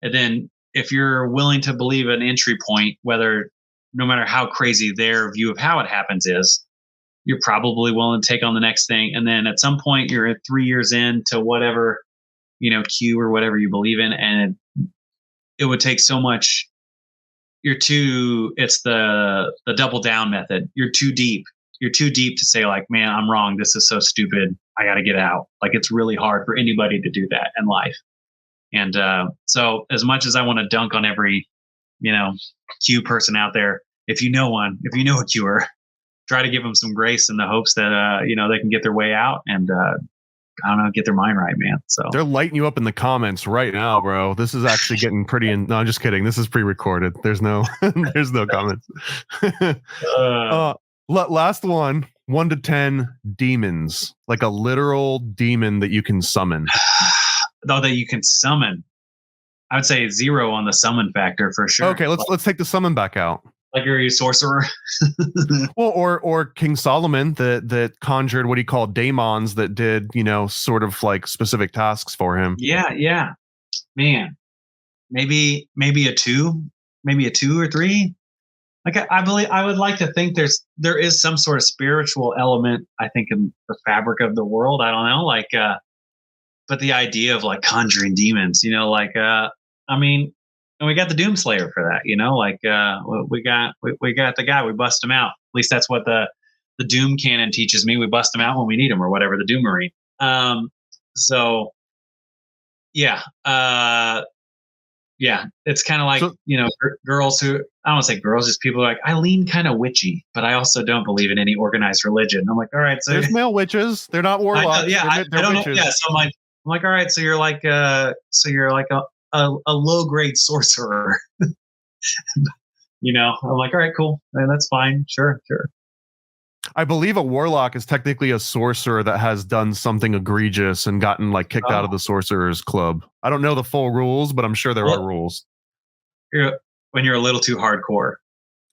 and then if you're willing to believe an entry point, no matter how crazy their view of how it happens is, you're probably willing to take on the next thing. And then at some point you're 3 years into whatever, Q or whatever you believe in. And it would take so much. It's the double down method. You're too deep. You're too deep to say like, man, I'm wrong. This is so stupid. I got to get out. Like it's really hard for anybody to do that in life. And so as much as I want to dunk on every, Q person out there, if you know a Qer, try to give them some grace in the hopes that, they can get their way out and, I don't know, get their mind right, man. So they're lighting you up in the comments right now, bro. This is actually getting pretty. No, I'm just kidding. This is pre-recorded. There's no comments. Last one. 1 to 10 demons, like a literal demon that you can summon. Though that you can summon, I would say 0 on the summon factor for sure. Okay, let's take the summon back out. Like you're a sorcerer. Well, or King Solomon that conjured what he called daemons that did, sort of like specific tasks for him. Yeah. Man. Maybe a 2, maybe a 2 or 3. Like I would like to think there is some sort of spiritual element, I think, in the fabric of the world. I don't know, but the idea of like conjuring demons, and we got the Doomslayer for that, we got the guy, we bust him out. At least that's what the Doom canon teaches me. We bust him out when we need him, or whatever, the Doom Marine. So yeah. Yeah, it's kind of like, girls who, I don't want to say girls, just people like, I lean kind of witchy, but I also don't believe in any organized religion. I'm like, all right, so there's male witches. They're not warlocks. I don't know. Yeah, so I'm like, all right, so you're like a low grade sorcerer. I'm like, all right, cool, man, that's fine, sure. I believe a warlock is technically a sorcerer that has done something egregious and gotten like kicked out of the sorcerer's club. I don't know the full rules, but I'm sure there are rules. When you're a little too hardcore.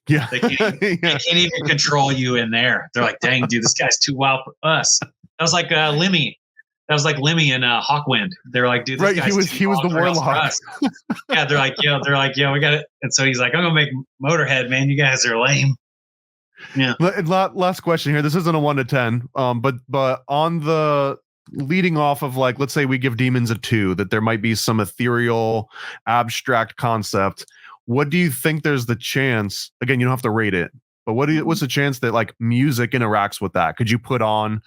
Yeah. They can't even control you in there. They're like, dang, dude, this guy's too wild for us. That was like Lemmy. That was like Lemmy in Hawkwind. They're like, dude, this guy's he was the warlock. Yeah, they're like, yeah, we got it. And so he's like, I'm gonna make Motorhead, man. You guys are lame. Yeah. Last question here. This isn't a 1 to 10. But on the leading off of, like, let's say we give demons a 2, that there might be some ethereal, abstract concept. What do you think there's the chance? Again, you don't have to rate it, but what's the chance that like music interacts with that? Could you put on,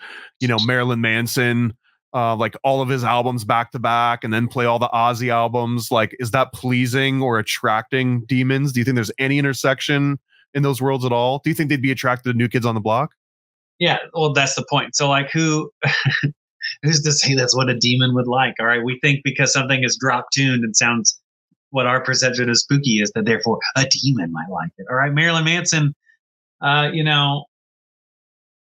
Marilyn Manson, like all of his albums back to back, and then play all the Ozzy albums? Like, is that pleasing or attracting demons? Do you think there's any intersection in those worlds at all? Do you think they'd be attracted to New Kids on the Block? Yeah, well, that's the point. So like, who's to say that's what a demon would like? All right, we think because something is drop tuned and sounds what our perception of spooky is, that therefore a demon might like it. All right, Marilyn Manson,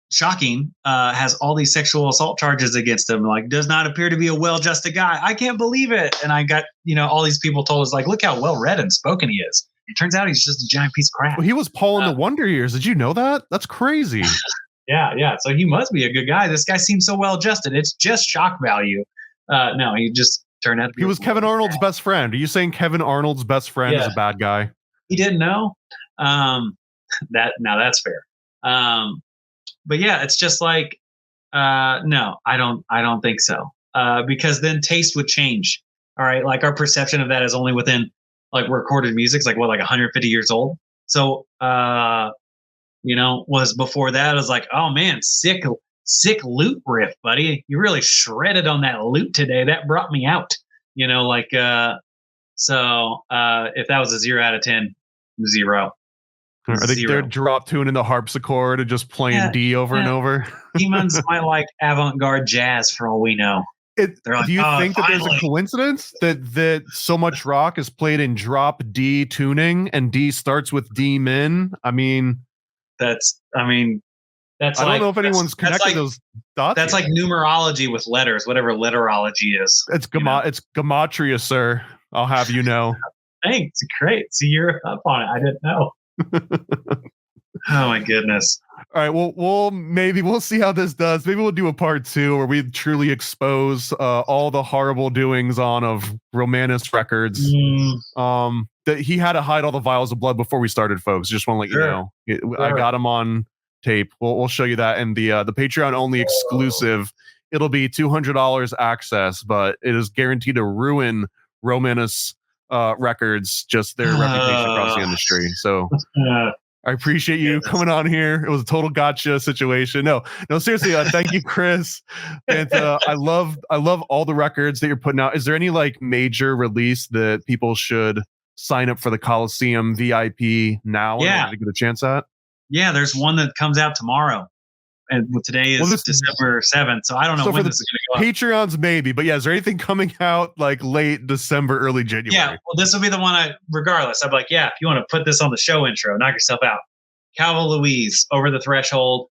shocking, has all these sexual assault charges against him. Like, does not appear to be a well-adjusted guy. I can't believe it. And I got, all these people told us, like, look how well read and spoken he is. It turns out he's just a giant piece of crap. Well, he was Paul in the Wonder Years. Did you know that? That's crazy. Yeah. So he must be a good guy. This guy seems so well adjusted. It's just shock value. No, he just turned out to be. He was Kevin Arnold's best friend. Are you saying Kevin Arnold's best friend is a bad guy? He didn't know. That's fair. But yeah, it's just like, no, I don't think so. Because then taste would change. All right. Like our perception of that is only within like recorded music. It's like 150 years old. So, was before that, I was like, oh man, sick lute riff, buddy. You really shredded on that lute today. That brought me out, so if that was a 0 out of 10, 0. Are they're drop tuning the harpsichord and just playing D over and over? Demons might like avant-garde jazz for all we know. Do you think that there's a coincidence that so much rock is played in drop D tuning and D starts with D min? I don't know if anyone's connected those dots. That's like numerology with letters, whatever letterology is. It's gematria, sir. I'll have you know. Thanks, great. See, you're up on it. I didn't know. Oh my goodness. All right, well, we'll see how this does. Maybe we'll do a part 2 where we truly expose all the horrible doings of Romanus Records. That he had to hide all the vials of blood before we started, folks. Just want to let you know. I got him on tape. We'll show you that, and the Patreon only exclusive. It'll be $200 access, but it is guaranteed to ruin Romanus Records, just their reputation across the industry. So I appreciate you coming on here. It was a total gotcha situation. No, seriously. Thank you, Chris. And I love all the records that you're putting out. Is there any like major release that people should sign up for the Coliseum VIP now in order to get a chance at? Yeah, there's one that comes out tomorrow. And today is December 7th, so I don't know when this is going to go up. Patreons maybe, but yeah, is there anything coming out like late December, early January? Yeah, well, this will be the one regardless. I'm like, yeah, if you want to put this on the show intro, knock yourself out. Calva Louise, Over the Threshold,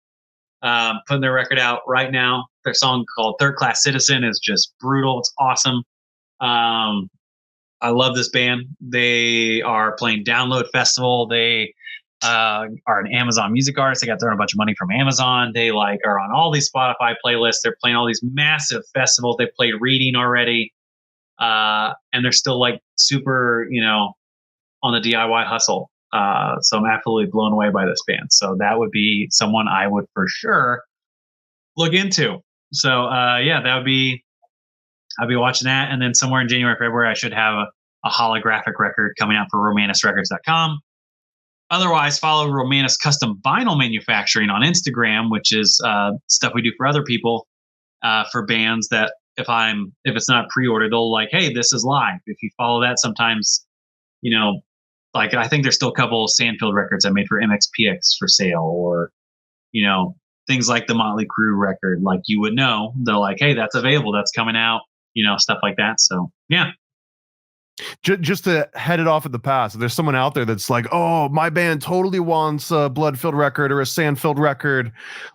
putting their record out right now. Their song called Third Class Citizen is just brutal. It's awesome. I love this band. They are playing Download Festival. They are an Amazon music artist. They got thrown a bunch of money from Amazon. They like are on all these Spotify playlists. They're playing all these massive festivals. They played Reading already. And they're still like super, on the DIY hustle. So I'm absolutely blown away by this band. So that would be someone I would for sure look into. So I'll be watching that. And then somewhere in January, February, I should have a holographic record coming out for romanusrecords.com. Otherwise, follow Romanus Custom Vinyl Manufacturing on Instagram, which is stuff we do for other people, for bands that if it's not pre-ordered, they'll like, hey, this is live. If you follow that, sometimes, like I think there's still a couple of Sandfield records I made for MXPX for sale, or, things like the Motley Crue record, like you would know, they're like, hey, that's available, that's coming out, stuff like that. So yeah. Just to head it off at the pass, if there's someone out there that's like, oh, my band totally wants a Blood-filled record or a Sand-filled record,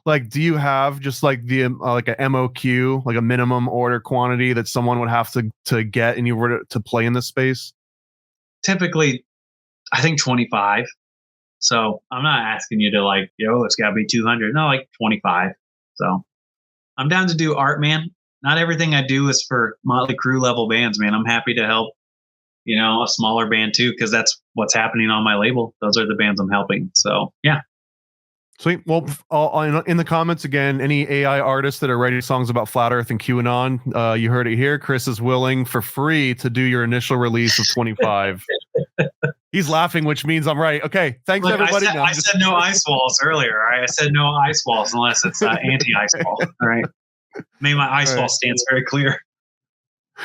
like, do you have just like the like a MOQ, like a minimum order quantity that someone would have to get in order to play in this space? Typically, I think 25. So I'm not asking you to like, it's got to be 200. No, like 25. So I'm down to do art, man. Not everything I do is for Motley Crue level bands, man. I'm happy to help, a smaller band too, because that's what's happening on my label. Those are the bands I'm helping. So yeah. Sweet. Well, in the comments again, any AI artists that are writing songs about Flat Earth and QAnon, you heard it here. Chris is willing for free to do your initial release of 25. He's laughing, which means I'm right. Okay. Thanks, everybody. I said no ice walls earlier. Right? I said no ice walls unless it's anti-ice wall. All right. Made my ice wall stance very clear.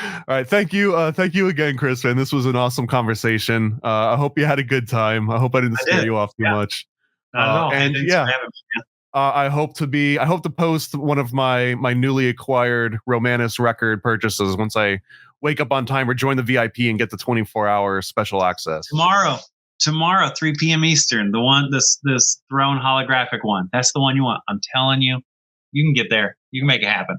All right. Thank you. Thank you again, Chris, man. This was an awesome conversation. I hope you had a good time. I hope I didn't scare you off too much. And yeah, I hope to post one of my newly acquired Romanus record purchases once I wake up on time or join the VIP and get the 24-hour special access. Tomorrow, 3 p.m. Eastern, the one, this Throne holographic one. That's the one you want. I'm telling you, you can get there. You can make it happen.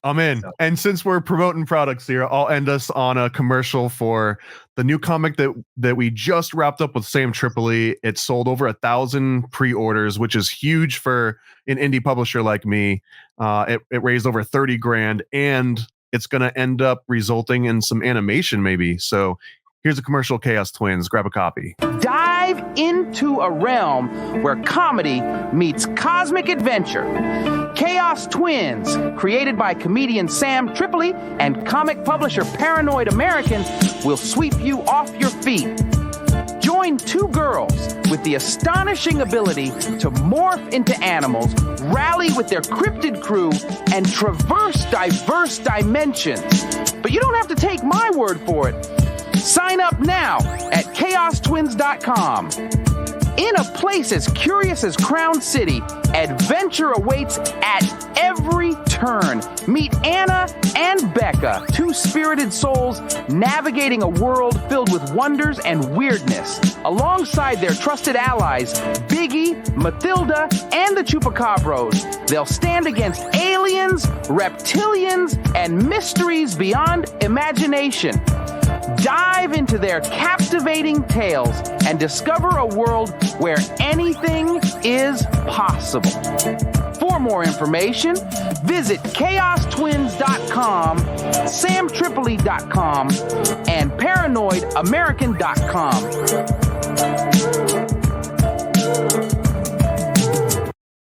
I'm in. So. And since we're promoting products here, I'll end us on a commercial for the new comic that we just wrapped up with Sam Tripoli. It sold over 1,000 pre-orders, which is huge for an indie publisher like me. It raised over $30,000, and it's going to end up resulting in some animation maybe. So here's a commercial, Chaos Twins. Grab a copy. Dive into a realm where comedy meets cosmic adventure. Chaos Twins, created by comedian Sam Tripoli and comic publisher Paranoid American, will sweep you off your feet. Join two girls with the astonishing ability to morph into animals, rally with their cryptid crew, and traverse diverse dimensions. But you don't have to take my word for it. Sign up now at chaostwins.com. In a place as curious as Crown City, adventure awaits at every turn. Meet Anna and Becca, two spirited souls navigating a world filled with wonders and weirdness. Alongside their trusted allies, Biggie, Matilda, and the Chupacabros, they'll stand against aliens, reptilians, and mysteries beyond imagination. Dive into their captivating tales and discover a world where anything is possible. For more information, visit chaostwins.com, samtripoli.com, and paranoidamerican.com.